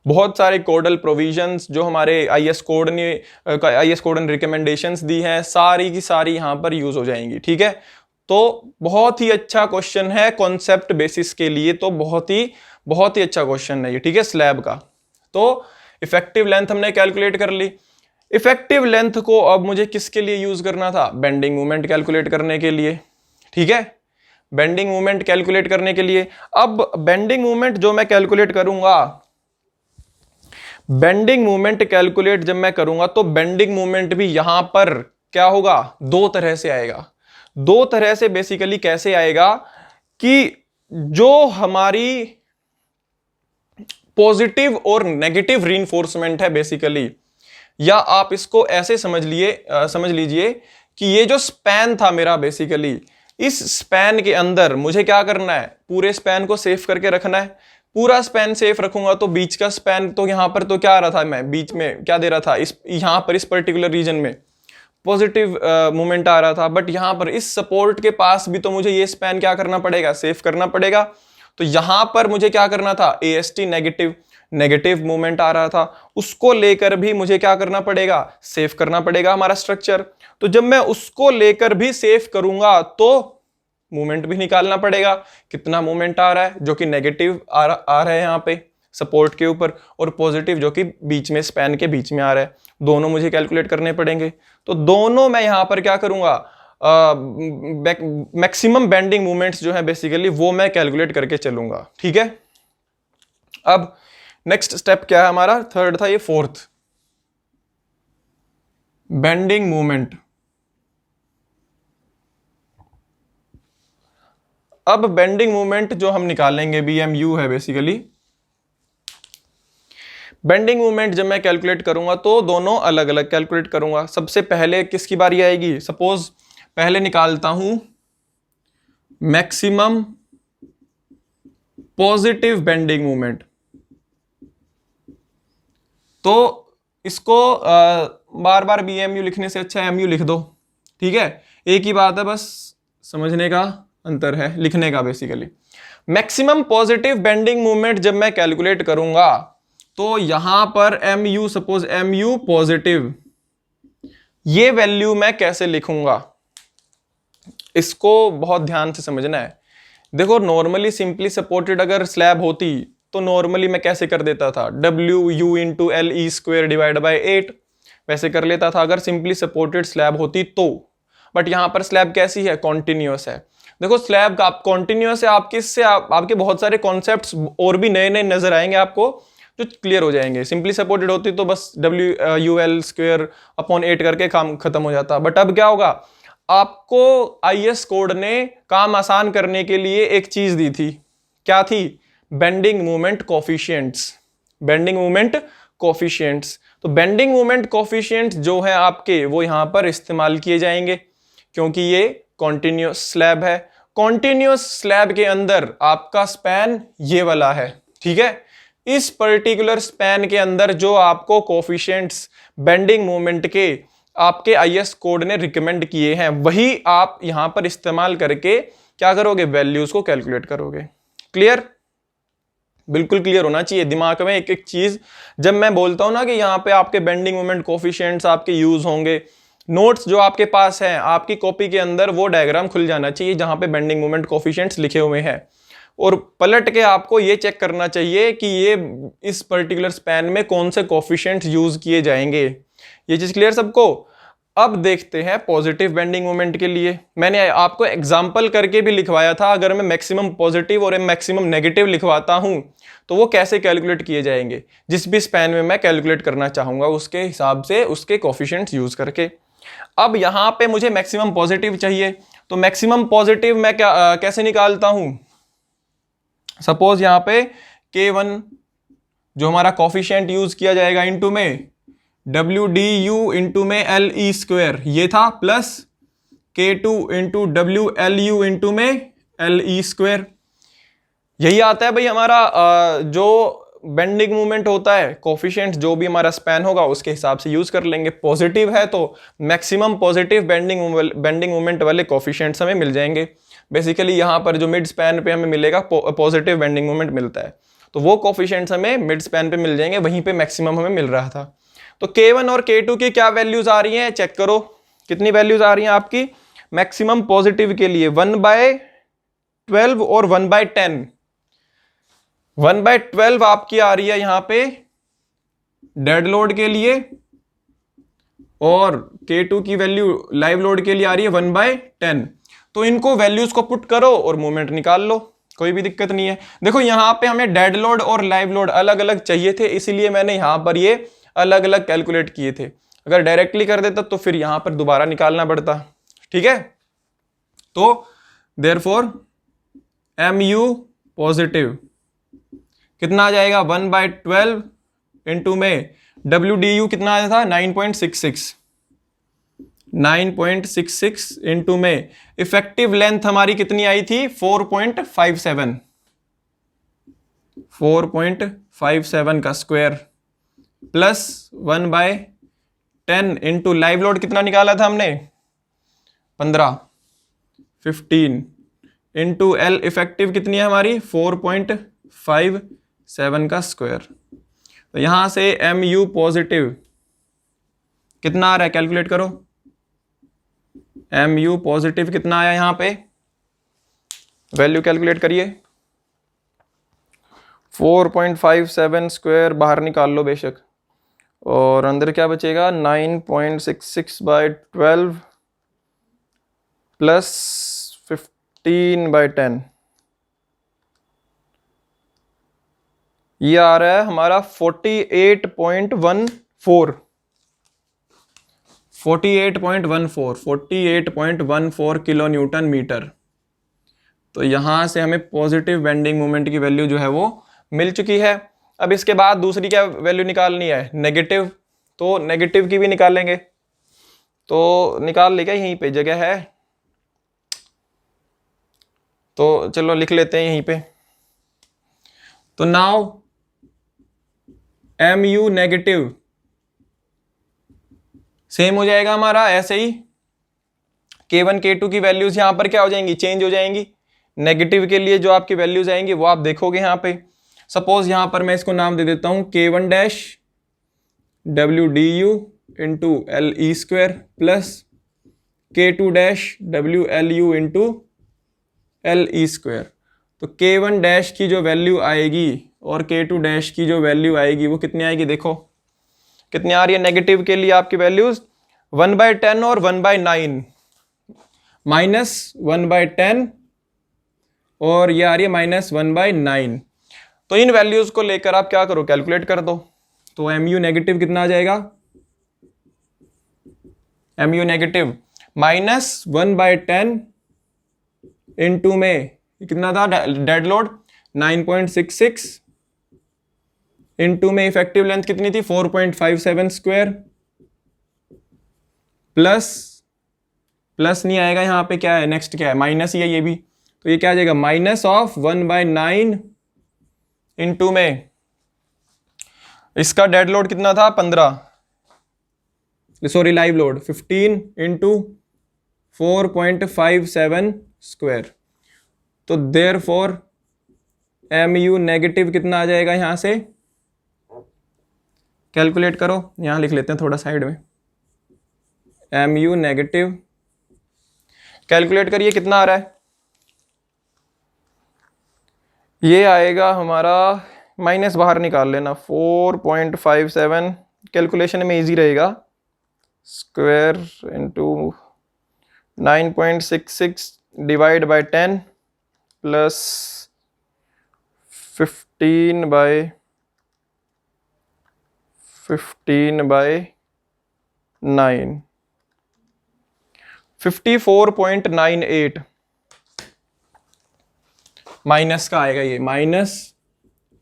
बहुत सारे कोडल प्रोविजंस जो हमारे आईएस कोड ने रिकमेंडेशंस दी हैं, सारी की सारी यहाँ पर यूज हो जाएंगी, ठीक है। तो बहुत ही अच्छा क्वेश्चन है कॉन्सेप्ट बेसिस के लिए, तो बहुत ही अच्छा क्वेश्चन है ये, ठीक है, स्लैब का। तो इफेक्टिव लेंथ हमने कैलकुलेट कर ली। इफेक्टिव लेंथ को अब मुझे किसके लिए यूज करना था, बेंडिंग मोमेंट कैलकुलेट करने के लिए, ठीक है, बेंडिंग मोमेंट कैलकुलेट करने के लिए। अब बेंडिंग मोमेंट जो मैं कैलकुलेट करूंगा, बेंडिंग मोमेंट कैलकुलेट जब मैं करूंगा तो बेंडिंग मोमेंट भी यहां पर क्या होगा, दो तरह से आएगा। दो तरह से बेसिकली कैसे आएगा कि जो हमारी पॉजिटिव और नेगेटिव रीइंफोर्समेंट है बेसिकली, या आप इसको ऐसे समझ लीजिए कि ये जो स्पैन था मेरा बेसिकली, इस स्पैन के अंदर मुझे क्या करना है, पूरे स्पैन को सेफ करके रखना है। पूरा स्पैन सेफ रखूंगा तो बीच का स्पैन, तो यहां पर तो क्या आ रहा था, मैं बीच में क्या दे रहा था, इस यहां पर इस पर्टिकुलर रीजन में पॉजिटिव मूवमेंट आ रहा था, बट यहां पर इस सपोर्ट के पास भी तो मुझे ये स्पैन क्या करना पड़ेगा, सेफ करना पड़ेगा। तो यहां पर मुझे क्या करना था, एएसटी नेगेटिव मूवमेंट आ रहा था, उसको लेकर भी मुझे क्या करना पड़ेगा, सेफ करना पड़ेगा हमारा स्ट्रक्चर। तो जब मैं उसको लेकर भी सेफ करूंगा तो मूवमेंट भी निकालना पड़ेगा, कितना मूवमेंट आ रहा है, जो कि नेगेटिव आ रहा है यहाँ पे सपोर्ट के ऊपर, और पॉजिटिव जो कि बीच में स्पैन के बीच में आ रहा है, दोनों मुझे कैलकुलेट करने पड़ेंगे। तो दोनों मैं यहां पर क्या करूंगा, मैक्सिमम बेंडिंग मूवमेंट्स जो है बेसिकली वो मैं कैलकुलेट करके चलूंगा, ठीक है। अब नेक्स्ट स्टेप क्या है हमारा, थर्ड था, ये फोर्थ, बेंडिंग मूवमेंट। अब बेंडिंग मूवमेंट जो हम निकालेंगे, BMU है बेसिकली। बेंडिंग मूवमेंट जब मैं कैलकुलेट करूंगा तो दोनों अलग अलग कैलकुलेट करूंगा। सबसे पहले किसकी बारी आएगी, सपोज पहले निकालता हूं मैक्सिमम पॉजिटिव बेंडिंग मूवमेंट। तो इसको बार बार BMU लिखने से अच्छा MU लिख दो, ठीक है, एक ही बात है, बस समझने का अंतर है, लिखने का basically. Maximum positive bending movement जब मैं कैलकुलेट करूंगा तो यहां पर MU, सपोज MU पॉजिटिव, ये वैल्यू मैं कैसे लिखूंगा, इसको बहुत ध्यान से समझना है। देखो नॉर्मली सिंपली सपोर्टेड अगर स्लैब होती तो नॉर्मली मैं कैसे कर देता था, WU into LE² divide by 8 वैसे कर लेता था अगर सिंपली सपोर्टेड स्लैब होती तो। बट यहां पर स्लैब कैसी है, कॉन्टिन्यूअस है। देखो स्लैब का कॉन्टिन्यूअस है, आपके इससे आपके बहुत सारे कॉन्सेप्ट्स और भी नए नए नजर आएंगे आपको, जो क्लियर हो जाएंगे। सिंपली सपोर्टेड होती तो बस WUL² अपॉन 8 करके काम खत्म हो जाता। बट अब क्या होगा, आपको आईएस कोड ने काम आसान करने के लिए एक चीज दी थी, क्या थी, bending movement coefficients. Bending movement coefficients, तो बेंडिंग मूवमेंट कोफिशिएंट्स जो है आपके वो यहां पर इस्तेमाल किए जाएंगे, क्योंकि ये कॉन्टिन्यूअस स्लैब है। कॉन्टिन्यूअस स्लैब के अंदर आपका स्पैन ये वाला है, ठीक है। इस पर्टिकुलर स्पैन के अंदर जो आपको कोफिशिएंट्स बेंडिंग मूवमेंट के आपके आईएस कोड ने रिकमेंड किए हैं, वही आप यहां पर इस्तेमाल करके क्या करोगे, वैल्यूज को कैलकुलेट करोगे। क्लियर, बिल्कुल क्लियर होना चाहिए दिमाग में एक एक चीज। जब मैं बोलता हूं ना कि यहाँ पे आपके बेंडिंग मोमेंट कोफिशिएंट्स आपके यूज होंगे, नोट्स जो आपके पास है आपकी कॉपी के अंदर वो डायग्राम खुल जाना चाहिए जहां पे बेंडिंग मोमेंट कोफिशिएंट्स लिखे हुए हैं, और पलट के आपको ये चेक करना चाहिए कि ये इस पर्टिकुलर स्पैन में कौन से कोफिशिएंट्स यूज किए जाएंगे। ये चीज क्लियर सबको। अब देखते हैं पॉजिटिव बेंडिंग मोमेंट के लिए। मैंने आपको एग्जांपल करके भी लिखवाया था, अगर मैं मैक्सिमम पॉजिटिव और मैक्सिमम नेगेटिव लिखवाता हूं तो वो कैसे कैलकुलेट किए जाएंगे, जिस भी स्पैन में मैं कैलकुलेट करना चाहूंगा उसके हिसाब से उसके कोफिशिएंट्स यूज करके। अब यहां पे मुझे मैक्सिमम पॉजिटिव चाहिए, तो मैक्सिमम पॉजिटिव मैं कैसे निकालता हूं। सपोज यहां पे K1 जो हमारा कोफिशिएंट यूज किया जाएगा इनटू में WDU इंटू में LE स्क्वायर ये था, plus K2 into WLU into में LE स्क्वायर। यही आता है भाई हमारा जो बेंडिंग मूवमेंट होता है, कोफिशिएंट जो भी हमारा स्पैन होगा उसके हिसाब से यूज कर लेंगे। पॉजिटिव है तो मैक्सिमम पॉजिटिव बेंडिंग मूवमेंट वाले कोफिशिएंट्स हमें मिल जाएंगे। बेसिकली यहाँ पर जो मिड स्पैन पे हमें मिलेगा पॉजिटिव बेंडिंग मूवमेंट मिलता है, तो वो कोफिशिएंट्स हमें मिड स्पैन पे मिल जाएंगे, वहीं पे मैक्सिमम हमें मिल रहा था। तो K1 और K2 की क्या वैल्यूज आ रही हैं, चेक करो कितनी वैल्यूज आ रही हैं आपकी मैक्सिमम पॉजिटिव के लिए। 1/12 और 1/10। 1/12 आपकी आ रही है यहां पे डेड लोड के लिए, और K2 की वैल्यू लाइव लोड के लिए आ रही है 1/10। तो इनको वैल्यूज को पुट करो और मूवमेंट निकाल लो, कोई भी दिक्कत नहीं है। देखो यहां पे हमें डेड लोड और लाइव लोड अलग अलग चाहिए थे, इसीलिए मैंने यहां पर ये अलग अलग कैलकुलेट किए थे। अगर डायरेक्टली कर देता तो फिर यहां पर दोबारा निकालना पड़ता। ठीक है, तो देयरफॉर MU पॉजिटिव कितना आ जाएगा 1/12 इंटू में WDU कितना आया था 9.66 इंटू में इफेक्टिव लेंथ हमारी कितनी आई थी 4.57 का square, plus 1/10 into live load कितना निकाला था हमने 15 इंटू L इफेक्टिव कितनी है हमारी 4.57 का स्क्वायर। तो यहां से MU पॉजिटिव कितना आ रहा है, कैलकुलेट करो। MU पॉजिटिव कितना आया यहां पे, वैल्यू कैलकुलेट करिए। 4.57 स्क्वायर बाहर निकाल लो बेशक, और अंदर क्या बचेगा 9.66/12 प्लस 15/10, ये आ रहा है हमारा 48.14 किलो न्यूटन मीटर। तो यहां से हमें पॉजिटिव बेंडिंग मोमेंट की वैल्यू जो है वो मिल चुकी है। अब इसके बाद दूसरी क्या वैल्यू निकालनी है, नेगेटिव। तो नेगेटिव की भी निकालेंगे, तो निकाल लेगा, यहीं पे जगह है, तो चलो लिख लेते हैं यहीं पे। तो नाउ MU नेगेटिव सेम हो जाएगा हमारा ऐसे ही। K1 K2 की वैल्यूज यहां पर क्या हो जाएंगी, चेंज हो जाएंगी। नेगेटिव के लिए जो आपकी वैल्यूज आएंगी वो आप देखोगे यहां पे। सपोज यहां पर मैं इसको नाम दे देता हूं K1 dash WDU into LE square plus K2 dash WLU into LE square. तो K1 डैश की जो वैल्यू आएगी और K2 डैश की जो वैल्यू आएगी वो कितनी आएगी, देखो कितनी आ रही है। नेगेटिव के लिए आपकी वैल्यूज 1/10 और 1/9, माइनस 1/10 और ये आ रही है -1/9। तो इन वैल्यूज को लेकर आप क्या करो, कैलकुलेट कर दो। तो MU नेगेटिव कितना आ जाएगा, MU नेगेटिव -1/10 इंटू में कितना था डेड लोड 9.66 इंटू में इफेक्टिव लेंथ कितनी थी 4.57 स्क्वायर, प्लस नहीं आएगा यहाँ पे, क्या है नेक्स्ट, क्या है माइनस ही है ये भी। तो ये क्या आ जाएगा -1/9 इंटू में इसका डेड लोड कितना था 15, sorry live load 15 into 4.57 square. तो देयरफॉर mu नेगेटिव कितना आ जाएगा, यहां से कैलकुलेट करो, यहां लिख लेते हैं थोड़ा साइड में, mu नेगेटिव कैलकुलेट करिए कितना आ रहा है, ये आएगा हमारा, माइनस बाहर निकाल लेना, 4.57, कैलकुलेशन में इजी रहेगा, square into 9.66 divide by 10 plus 15 by 9, 54.98 minus का आएगा, ये माइनस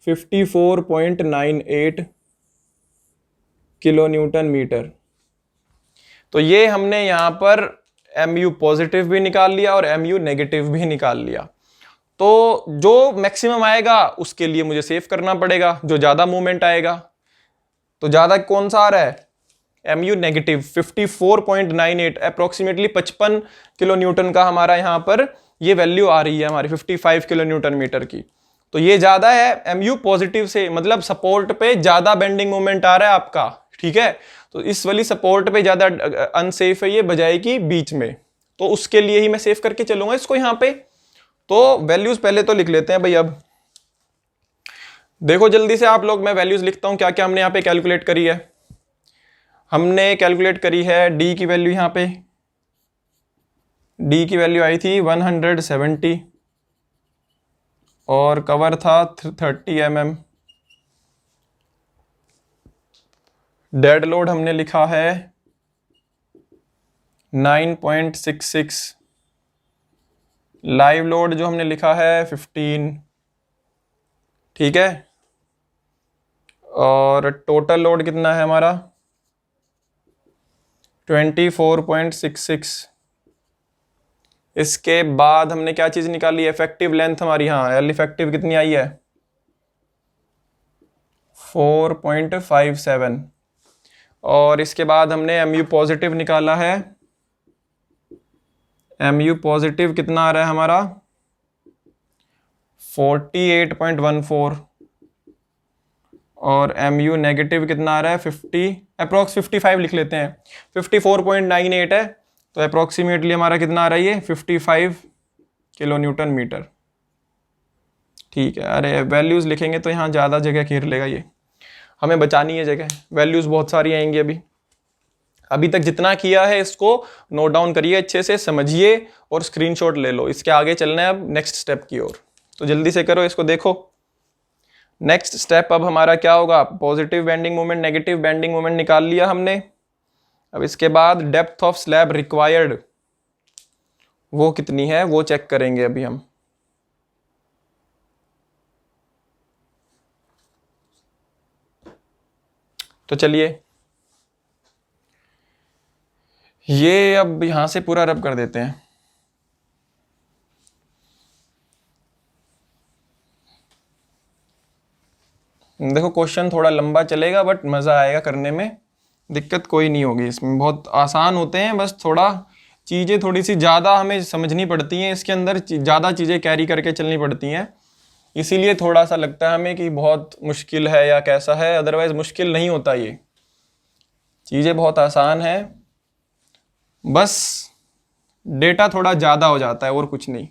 54.98 किलो न्यूटन मीटर। तो ये हमने यहाँ पर mu पॉजिटिव भी निकाल लिया और mu नेगेटिव भी निकाल लिया। तो जो मैक्सिमम आएगा उसके लिए मुझे सेव करना पड़ेगा, जो ज़्यादा मूवमेंट आएगा, तो ज़्यादा कौन सा आ रहा है, mu negative 54.98, approximately 55 kilo Newton का हमारा यहाँ पर ये वैल्यू आ रही है हमारी 55 किलो न्यूटन मीटर की। तो ये ज़्यादा है mu पॉजिटिव से, मतलब सपोर्ट पे ज़्यादा बेंडिंग मोमेंट आ रहा है आपका, ठीक है। तो इस वाली सपोर्ट पे ज़्यादा अनसेफ है ये, बजाय की बीच में, तो उसके लिए ही मैं सेव करके चलूंगा इसको यहाँ पे। तो वैल्यूज पहले तो लिख लेते हैं भाई। अब देखो जल्दी से आप लोग, मैं वैल्यूज लिखता हूँ क्या क्या हमने यहाँ पे कैलकुलेट करी है। हमने कैलकुलेट करी है डी की वैल्यू, यहाँ पे डी की वैल्यू आई थी 170 और कवर था 30 mm। डेड लोड हमने लिखा है 9.66, लाइव लोड जो हमने लिखा है 15, ठीक है। और टोटल लोड कितना है हमारा 24.66। इसके बाद हमने क्या चीज निकाली, इफेक्टिव लेंथ हमारी, हाँ एल इफेक्टिव कितनी आई है 4.57। और इसके बाद हमने mu पॉजिटिव निकाला है, mu पॉजिटिव कितना आ रहा है हमारा 48.14 और mu नेगेटिव कितना आ रहा है 50, अप्रोक्स 55 लिख लेते हैं, 54.98 है, तो अप्रोक्सीमेटली हमारा कितना आ रहा है ये 55 किलो न्यूटन मीटर, ठीक है। अरे वैल्यूज लिखेंगे तो यहाँ ज़्यादा जगह घेर लेगा, ये हमें बचानी है जगह, वैल्यूज बहुत सारी आएंगी। अभी तक जितना किया है इसको नोट डाउन करिए, अच्छे से समझिए और स्क्रीनशॉट ले लो। इसके आगे चलना है अब नेक्स्ट स्टेप की ओर, तो जल्दी से करो इसको। देखो नेक्स्ट स्टेप अब हमारा क्या होगा, positive bending moment negative bending moment निकाल लिया हमने। अब इसके बाद डेप्थ ऑफ स्लैब रिक्वायर्ड वो कितनी है वो चेक करेंगे अभी हम। तो चलिए ये अब यहां से पूरा रब कर देते हैं। देखो क्वेश्चन थोड़ा लंबा चलेगा बट मज़ा आएगा करने में, दिक्कत कोई नहीं होगी इसमें, बहुत आसान होते हैं, बस थोड़ा चीज़ें थोड़ी सी ज़्यादा हमें समझनी पड़ती हैं, इसके अंदर ज़्यादा चीज़ें कैरी करके चलनी पड़ती हैं, इसीलिए थोड़ा सा लगता है हमें कि बहुत मुश्किल है या कैसा है, अदरवाइज मुश्किल नहीं होता, ये चीज़ें बहुत आसान है, बस डेटा थोड़ा ज़्यादा हो जाता है और कुछ नहीं।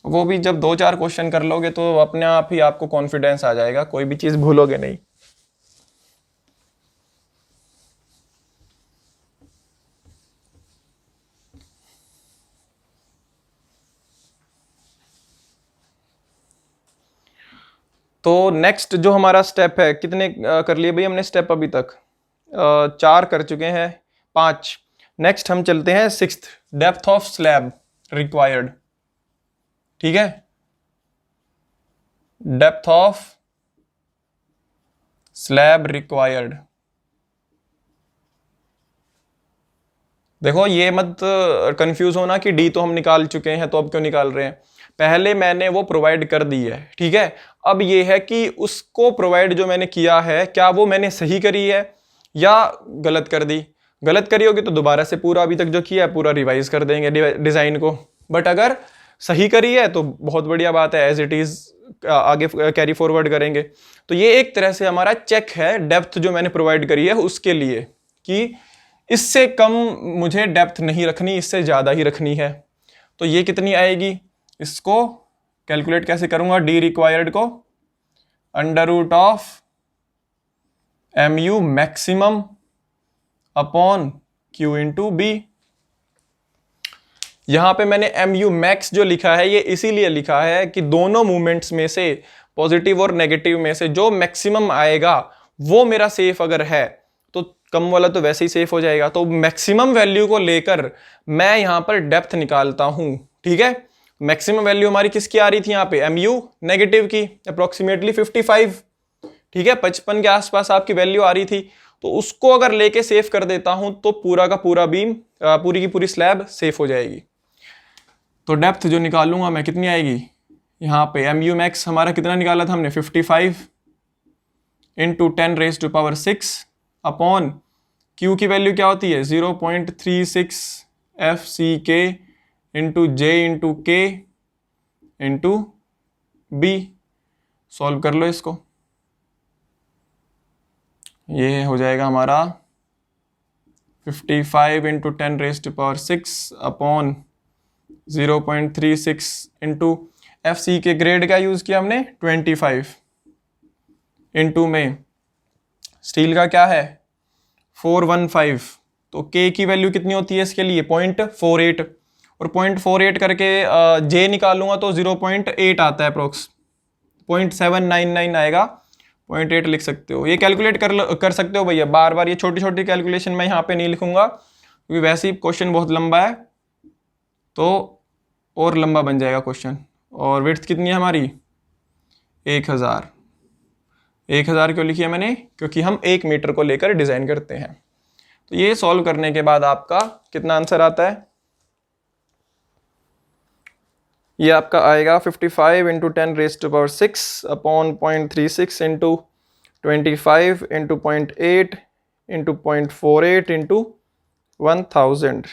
वो भी जब 2-4 क्वेश्चन कर लोगे तो अपने आप ही आपको कॉन्फिडेंस आ जाएगा, कोई भी चीज़ भूलोगे नहीं। तो नेक्स्ट जो हमारा स्टेप है, कितने कर लिए भाई हमने स्टेप अभी तक? 4 कर चुके हैं, 5। नेक्स्ट हम चलते हैं 6th, depth of slab required, ठीक है। डेप्थ ऑफ स्लैब रिक्वायर्ड, देखो ये मत कंफ्यूज होना कि डी तो हम निकाल चुके हैं तो अब क्यों निकाल रहे हैं, पहले मैंने वो प्रोवाइड कर दी है, ठीक है। अब ये है कि उसको प्रोवाइड जो मैंने किया है क्या वो मैंने सही करी है या गलत कर दी। गलत करी होगी तो दोबारा से पूरा अभी तक जो किया है पूरा रिवाइज कर देंगे डिज़ाइन को। बट अगर सही करी है तो बहुत बढ़िया बात है, एज इट इज़ आगे कैरी फॉरवर्ड करेंगे। तो ये एक तरह से हमारा चेक है डेप्थ जो मैंने प्रोवाइड करी है उसके लिए, कि इससे कम मुझे डेप्थ नहीं रखनी, इससे ज़्यादा ही रखनी है। तो ये कितनी आएगी, इसको कैलकुलेट कैसे करूँगा, डी रिक्वायर्ड को √of mu maximum upon Q into B. यहां पे मैंने mu मैक्स जो लिखा है ये इसीलिए लिखा है कि दोनों मूवमेंट्स में से, पॉजिटिव और नेगेटिव में से जो मैक्सिमम आएगा वो मेरा सेफ अगर है तो कम वाला तो वैसे ही सेफ हो जाएगा। तो मैक्सिमम वैल्यू को लेकर मैं यहां पर डेप्थ निकालता हूं। ठीक है, मैक्सिमम वैल्यू हमारी किसकी आ रही थी यहाँ पे, mu नेगेटिव की, अप्रोक्सीमेटली 55। ठीक है, 55 के आसपास आपकी वैल्यू आ रही थी। तो उसको अगर लेके सेफ कर देता हूं तो पूरा का पूरा बीम, पूरी की पूरी स्लैब सेफ हो जाएगी। तो डेप्थ जो निकालूंगा मैं कितनी आएगी, यहाँ पे mu मैक्स हमारा कितना निकाला था हमने, 55 इंटू 10⁻6 अपॉन Q की वैल्यू क्या होती है 0.36 FCK into J into K into B। Solve कर लो इसको, ये हो जाएगा हमारा 55 इंटू 10⁻6 अपॉन 0.36 इंटू FC के ग्रेड का यूज़ किया हमने 25 इंटू में स्टील का क्या है 415। तो K की वैल्यू कितनी होती है इसके लिए 0.48, और 0.48 करके J निकालूंगा तो 0.8 आता है अप्रोक्स, 0.799 आएगा, 0.8 लिख सकते हो। ये कैलकुलेट कर सकते हो भैया, बार बार ये छोटी छोटी कैलकुलेशन मैं यहाँ पे नहीं लिखूंगा क्योंकि वैसे ही क्वेश्चन बहुत लंबा है तो और लंबा बन जाएगा क्वेश्चन। और विड्थ कितनी है हमारी 1000 क्यों लिखी है मैंने, क्योंकि हम 1 मीटर को लेकर डिज़ाइन करते हैं। तो ये सॉल्व करने के बाद आपका कितना आंसर आता है, ये आपका आएगा 55 into 10⁻6 upon 0.36 into 25 into 0.8 into 0.48 into 1000।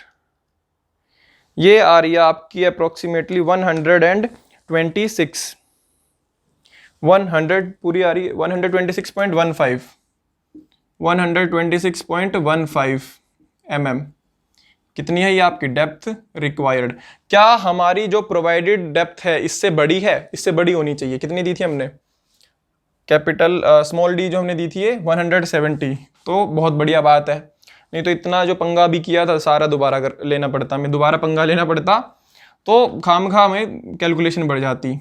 ये आ रही है आपकी अप्रोक्सीमेटली 126, 100 पूरी आ रही है 126.15 mm कितनी है ये आपकी डेप्थ रिक्वायर्ड। क्या हमारी जो प्रोवाइडेड डेप्थ है इससे बड़ी है, इससे बड़ी होनी चाहिए। कितनी दी थी हमने, कैपिटल स्मॉल डी जो हमने दी थी ये 170, तो बहुत बढ़िया बात है। नहीं तो इतना जो पंगा भी किया था सारा दोबारा लेना पड़ता, मैं दोबारा पंगा लेना पड़ता तो खामखा में कैलकुलेशन बढ़ जाती।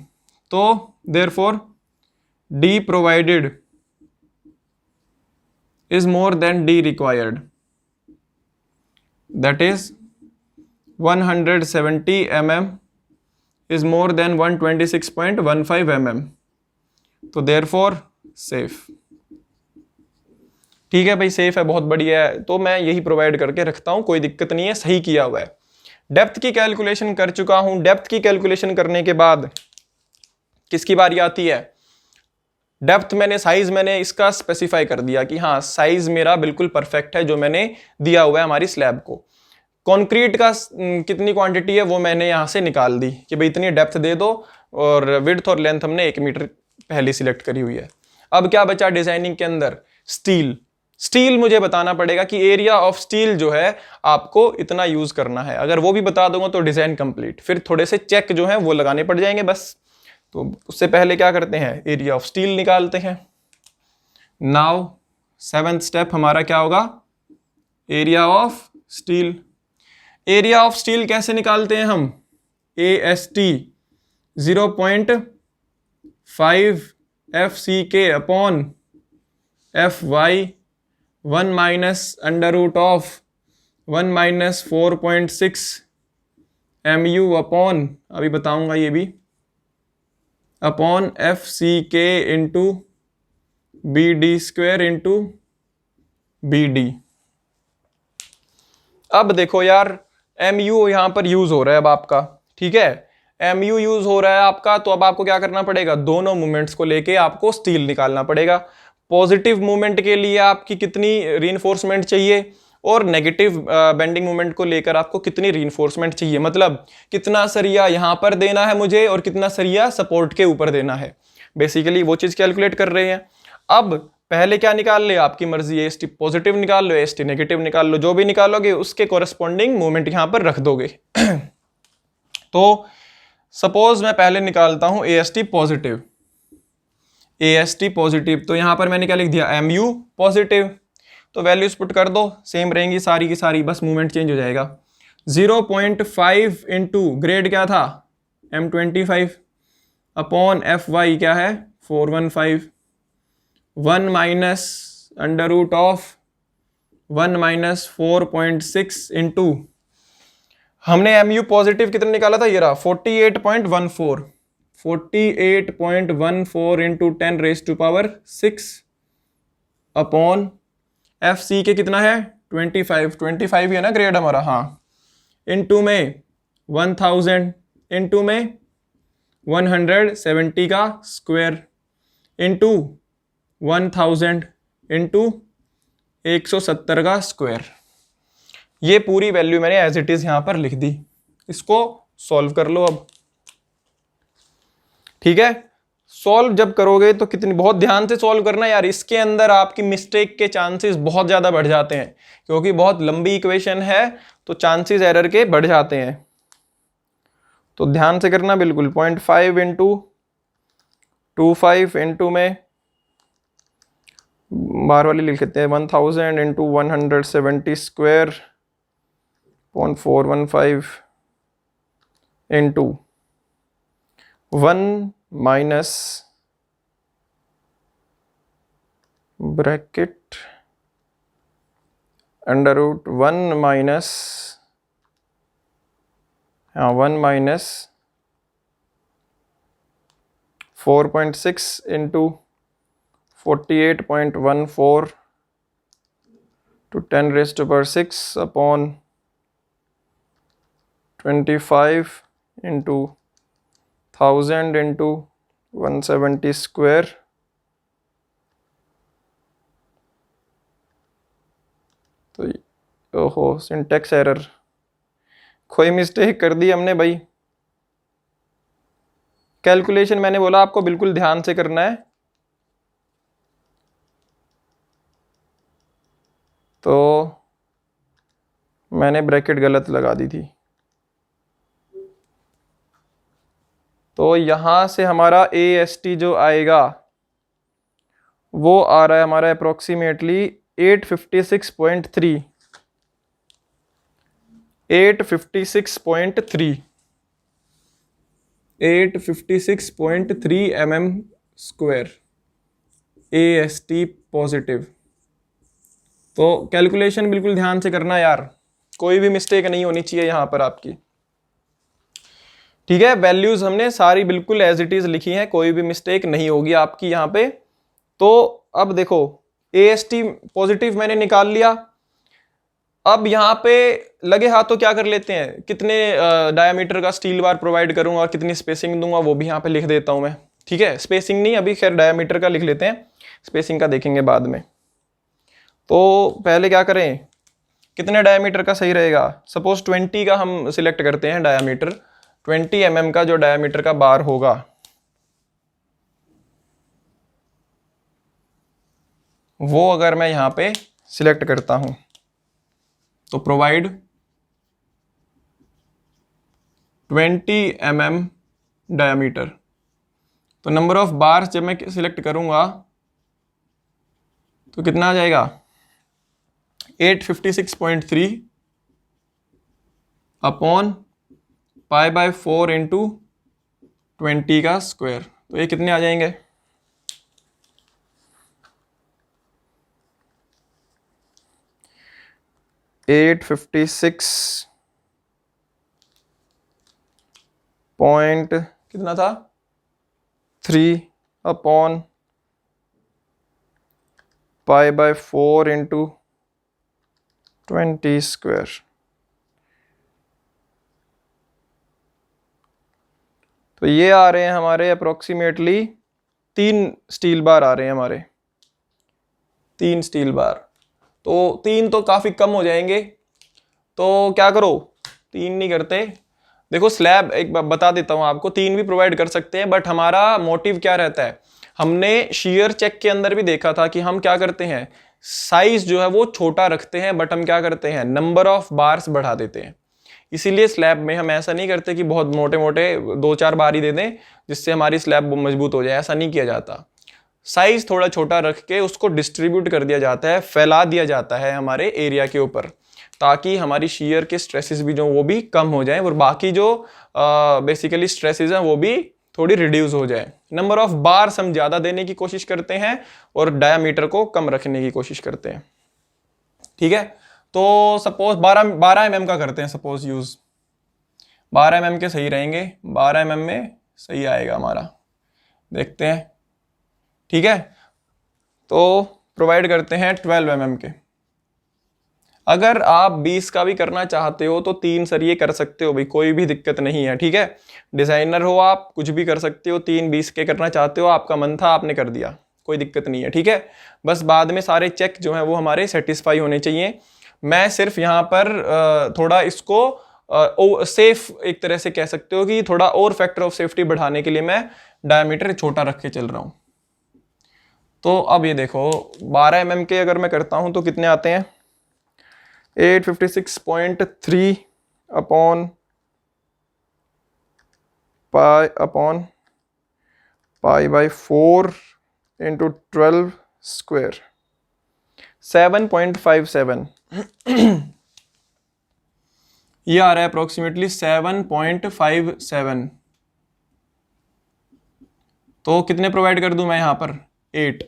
तो therefore D provided is more than D required, that is 170 mm is more than 126.15 mm, तो therefore safe। ठीक है भाई, सेफ है, बहुत बढ़िया है। तो मैं यही प्रोवाइड करके रखता हूं, कोई दिक्कत नहीं है, सही किया हुआ है। डेप्थ की कैलकुलेशन कर चुका हूं। डेप्थ की कैलकुलेशन करने के बाद किसकी बारी आती है, डेप्थ साइज मैंने इसका स्पेसिफाई कर दिया कि हाँ साइज मेरा बिल्कुल परफेक्ट है जो मैंने दिया हुआ है हमारी स्लैब को। कंक्रीट का कितनी क्वांटिटी है वो मैंने यहाँ से निकाल दी कि भाई इतनी डेप्थ दे दो, और विड्थ और लेंथ हमने 1 मीटर पहले सिलेक्ट करी हुई है। अब क्या बचा डिजाइनिंग के अंदर, स्टील मुझे बताना पड़ेगा कि एरिया ऑफ स्टील जो है आपको इतना यूज करना है। अगर वो भी बता दूंगा तो डिजाइन कंप्लीट, फिर थोड़े से चेक जो है वो लगाने पड़ जाएंगे बस। तो उससे पहले क्या करते हैं, एरिया ऑफ स्टील निकालते हैं। नाउ 7th स्टेप हमारा क्या होगा, area of steel. Area of steel कैसे निकालते हैं हम, AST 0.5 FCK upon FY 1 minus √of 1 minus 4.6 MU upon, अभी बताऊंगा ये भी, upon FCK into BD² into BD। अब देखो यार MU यहां पर यूज हो रहा है अब आपका, ठीक है, MU यूज हो रहा है आपका। तो अब आपको क्या करना पड़ेगा, दोनों मूवमेंट्स को लेके आपको स्टील निकालना पड़ेगा। पॉजिटिव मूवमेंट के लिए आपकी कितनी रीइंफोर्समेंट चाहिए, और नेगेटिव बेंडिंग मोमेंट को लेकर आपको कितनी रीइंफोर्समेंट चाहिए, मतलब कितना सरिया यहाँ पर देना है मुझे और कितना सरिया सपोर्ट के ऊपर देना है, बेसिकली वो चीज़ कैलकुलेट कर रहे हैं। अब पहले क्या निकाल ले, आपकी मर्जी है, एएसटी पॉजिटिव निकाल लो, एएसटी नेगेटिव निकाल लो, जो भी निकालोगे उसके कोरस्पॉन्डिंग मोमेंट यहां पर रख दोगे। तो सपोज मैं पहले निकालता हूं एएसटी पॉजिटिव, एएसटी पॉजिटिव, तो यहां पर मैंने क्या लिख दिया, एमयू पॉजिटिव, तो वैल्यूज पुट कर दो, सेम रहेंगी सारी की सारी, बस मूवमेंट चेंज हो जाएगा। 0.5 इंटू ग्रेड क्या था M25 अपॉन FY क्या है 415, 1 minus under root of 1 minus 4.6 into, हमने एमयू पॉजिटिव कितना निकाला था, ये रहा 48.14, 48.14 into 10 raise to power 6 upon F C के कितना है 25 ही है ना ग्रेड हमारा, हाँ, इंटू में 1000 इंटू में 170 का स्क्वायर इंटू 1000 इंटू 170 का स्क्वायर। ये पूरी वैल्यू मैंने एज इट इज यहां पर लिख दी, इसको सॉल्व कर लो अब, ठीक है। सॉल्व जब करोगे तो कितनी, बहुत ध्यान से सॉल्व करना यार, इसके अंदर आपकी मिस्टेक के चांसेस बहुत ज्यादा बढ़ जाते हैं, क्योंकि बहुत लंबी इक्वेशन है तो चांसेस एरर के बढ़ जाते हैं, तो ध्यान से करना बिल्कुल। 0.5 इंटू 25 इंटू में बार वाली लिख लेते हैं 1000 into 170 square 0.415 into 1 minus bracket under root 1 minus 4.6 into 48.14 to 10 raised to power 6 upon 25 into 1000 into 170 square, तो ओहो सिंटेक्स एरर, कोई मिस्टेक कर दी हमने भाई। कैलकुलेशन मैंने बोला आपको बिल्कुल ध्यान से करना है, तो मैंने ब्रैकेट गलत लगा दी थी, तो यहां से हमारा AST जो आएगा वो आ रहा है हमारा approximately 856.3 mm square AST positive. तो कैलकुलेशन बिल्कुल ध्यान से करना यार, कोई भी मिस्टेक नहीं होनी चाहिए यहां पर आपकी, ठीक है। वैल्यूज हमने सारी बिल्कुल एज इट इज लिखी हैं, कोई भी मिस्टेक नहीं होगी आपकी यहां पे। तो अब देखो AST पॉजिटिव मैंने निकाल लिया, अब यहां पे लगे हाथों क्या कर लेते हैं, कितने डायमीटर का स्टील बार प्रोवाइड करूंगा और कितनी स्पेसिंग दूंगा वो भी यहां पे लिख देता हूं मैं, ठीक है। स्पेसिंग नहीं, अभी खैर डायमीटर का लिख लेते हैं, स्पेसिंग का देखेंगे बाद में। तो पहले क्या करें, कितने डायमीटर का सही रहेगा, सपोज 20 का हम सिलेक्ट करते हैं डायमीटर, 20 mm का जो डायमीटर का बार होगा, वो अगर मैं यहां पे सिलेक्ट करता हूं तो प्रोवाइड 20 mm डायमीटर, तो नंबर ऑफ बार्स जब मैं सिलेक्ट करूंगा तो कितना आ जाएगा 856.3 अपॉन π/4 इंटू 20 का स्क्वायर, तो ये कितने आ जाएंगे 856 पॉइंट कितना था 3 अपॉन π/4 इंटू 20 स्क्वायर, तो ये आ रहे हैं हमारे अप्रोक्सीमेटली 3 स्टील बार आ रहे हैं हमारे, 3 स्टील बार। तो 3 तो काफ़ी कम हो जाएंगे, तो क्या करो 3 नहीं करते। देखो स्लैब एक बता देता हूँ आपको, 3 भी प्रोवाइड कर सकते हैं, बट हमारा मोटिव क्या रहता है, हमने शेयर चेक के अंदर भी देखा था कि हम क्या करते हैं, साइज जो है वो छोटा रखते हैं, बट हम क्या करते हैं, नंबर ऑफ बार्स बढ़ा देते हैं। इसीलिए स्लैब में हम ऐसा नहीं करते कि बहुत मोटे मोटे 2-4 बार ही दे दें जिससे हमारी स्लैब मजबूत हो जाए, ऐसा नहीं किया जाता। साइज थोड़ा छोटा रख के उसको डिस्ट्रीब्यूट कर दिया जाता है, फैला दिया जाता है हमारे एरिया के ऊपर, ताकि हमारी शीयर के स्ट्रेसेस भी जो वो भी कम हो जाएं और बाकी जो बेसिकली स्ट्रेसेस हैं वो भी थोड़ी रिड्यूस हो जाए। नंबर ऑफ बार्स हम ज़्यादा देने की कोशिश करते हैं और डायामीटर को कम रखने की कोशिश करते हैं। ठीक है, तो सपोज 12 mm का करते हैं सपोज यूज़, 12 mm के सही रहेंगे, 12 mm में सही आएगा हमारा, देखते हैं। ठीक है, तो प्रोवाइड करते हैं 12 mm के। अगर आप 20 का भी करना चाहते हो तो 3 सरिये कर सकते हो भाई, कोई भी दिक्कत नहीं है। ठीक है, डिजाइनर हो आप, कुछ भी कर सकते हो, 3-20 के करना चाहते हो, आपका मन था आपने कर दिया, कोई दिक्कत नहीं है। ठीक है, बस बाद में सारे चेक जो है वो हमारे सेटिस्फाई होने चाहिए। मैं सिर्फ यहाँ पर थोड़ा इसको सेफ एक तरह से कह सकते हो कि थोड़ा और फैक्टर ऑफ सेफ्टी बढ़ाने के लिए मैं डायमीटर छोटा रख के चल रहा हूँ। तो अब ये देखो 12 mm के अगर मैं करता हूँ तो कितने आते हैं, 856.3 upon pi by 4 into 12 square 7.57 ये आ रहा है अप्रोक्सीमेटली 7.57। तो कितने प्रोवाइड कर दूं मैं यहां पर, 8।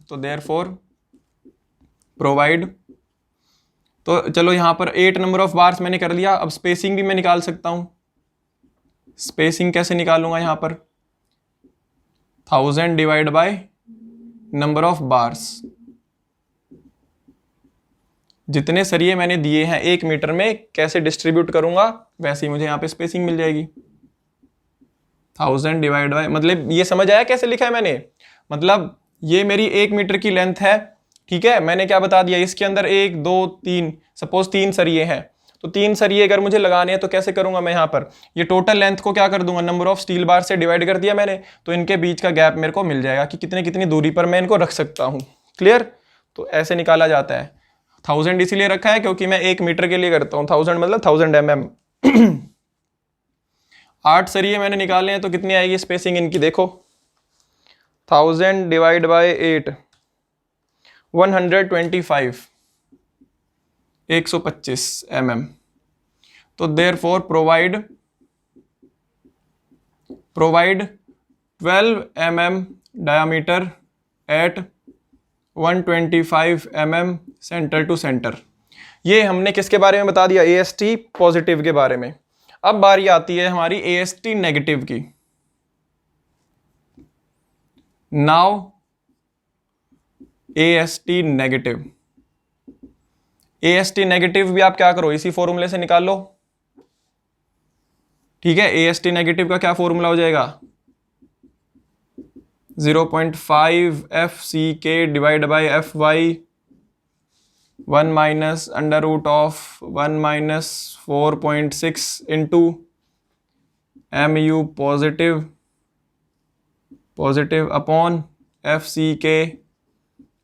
तो देयरफॉर प्रोवाइड, तो चलो यहां पर 8 नंबर ऑफ बार्स मैंने कर लिया। अब स्पेसिंग भी मैं निकाल सकता हूं। स्पेसिंग कैसे निकालूंगा, यहां पर 1000 divide by number of bars, जितने सरिये मैंने दिए हैं 1 मीटर में कैसे डिस्ट्रीब्यूट करूंगा वैसे ही मुझे यहाँ पे स्पेसिंग मिल जाएगी। 1000 डिवाइड बाय, मतलब ये समझ आया कैसे लिखा है मैंने, मतलब ये मेरी 1 मीटर की लेंथ है। ठीक है, मैंने क्या बता दिया, इसके अंदर 1 2 3 सपोज 3 सरिये हैं, तो 3 सरिये अगर मुझे लगाने हैं तो कैसे करूंगा मैं, यहाँ पर ये टोटल लेंथ को क्या कर दूंगा, नंबर ऑफ स्टील बार से डिवाइड कर दिया मैंने, तो इनके बीच का गैप मेरे को मिल जाएगा कि कितने कितनी दूरी पर मैं इनको रख सकता हूँ। क्लियर, तो ऐसे निकाला जाता है। 1000 इसीलिए रखा है क्योंकि मैं 1 मीटर के लिए करता हूँ, 1000 मतलब 1000 mm। 8 सरिये मैंने निकाले हैं तो कितनी आएगी स्पेसिंग इनकी, देखो 1000 डिवाइड बाय 8 125 125 mm। तो therefore provide 12 mm diameter at 125 mm centre to centre. ये हमने किसके बारे में बता दिया, AST पॉजिटिव के बारे में। अब बारी आती है हमारी AST नेगेटिव की। Now AST negative, AST negative भी आप क्या करो, इसी फॉर्मूले से निकाल लो। ठीक है, AST नेगेटिव का क्या फॉर्मूला हो जाएगा, 0.5 FCK divide by FY 1 minus under root of 1 minus 4.6 into MU positive upon FCK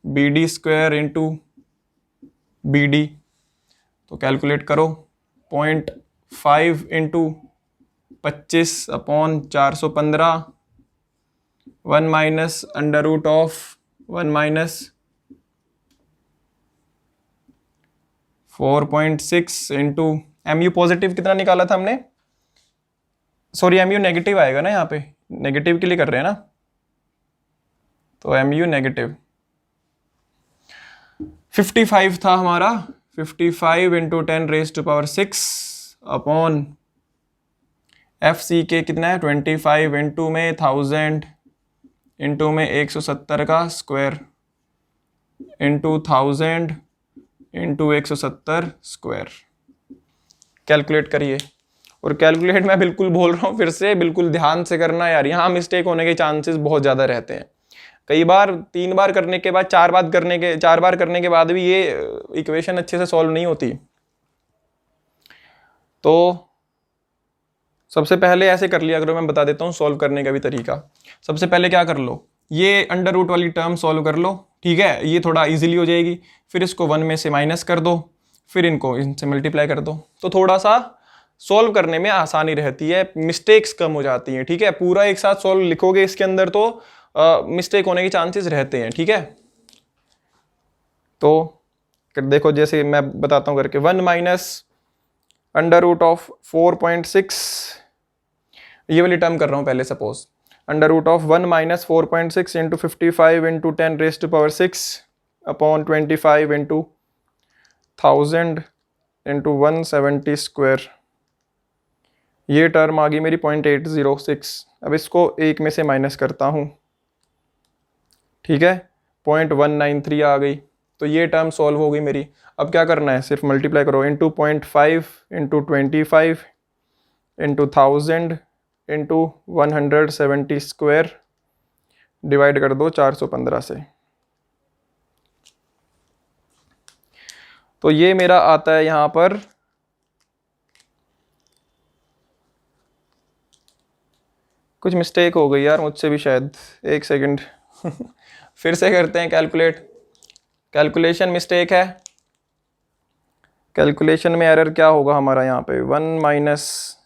BD square into BD। तो कैलकुलेट करो, 0.5 into 25 upon 415 1 minus under root of 1 minus 4.6 into MU positive कितना निकाला था हमने, सॉरी MU नेगेटिव आएगा ना, यहाँ पे नेगेटिव के लिए कर रहे हैं ना, तो MU नेगेटिव 55 था हमारा, 55 into 10 raise to power 6 upon FCK कितना है 25 इंटू में 1000 इंटू में 170 का square into 1000 into 170 square. Calculate करिए, और कैलकुलेट मैं बिल्कुल बोल रहा हूँ फिर से, बिल्कुल ध्यान से करना यार, यहाँ मिस्टेक होने के चांसेस बहुत ज़्यादा रहते हैं। कई बार 3 बार करने के बाद 4 बार करने के बाद भी ये इक्वेशन अच्छे से सॉल्व नहीं होती। तो सबसे पहले ऐसे कर लिया करो, मैं बता देता हूँ सॉल्व करने का भी तरीका। सबसे पहले क्या कर लो, ये अंडर रूट वाली टर्म सॉल्व कर लो, ठीक है, ये थोड़ा इजीली हो जाएगी। फिर इसको 1 में से माइनस कर दो, फिर इनको इनसे मल्टीप्लाई कर दो, तो थोड़ा सा सॉल्व करने में आसानी रहती है, मिस्टेक्स कम हो जाती हैं, ठीक है। पूरा एक साथ सॉल्व लिखोगे इसके अंदर तो मिस्टेक होने के चांसेस रहते हैं, ठीक है। तो देखो जैसे मैं बताता हूँ करके, 1 माइनस अंडर रूट ऑफ 4.6, ये वाली टर्म कर रहा हूँ पहले, suppose under root of 1 minus 4.6 into 55 into 10 raise to power 6 upon 25 into 1000 into 170 square, ये टर्म आ गई मेरी 0.806। अब इसको 1 में से माइनस करता हूँ, ठीक है, 0.193 आ गई, तो ये टर्म सॉल्व हो गई मेरी। अब क्या करना है, सिर्फ मल्टीप्लाई करो, into 0.5 into 25 into 1000 into 170 square, divide कर दो 415 से। तो ये मेरा आता है यहाँ पर कुछ मिस्टेक हो गई यार मुझसे भी शायद, एक सेकंड फिर से करते हैं कैलकुलेट। कैलकुलेशन मिस्टेक है, कैलकुलेशन में एरर क्या होगा हमारा यहाँ पे, 1 minus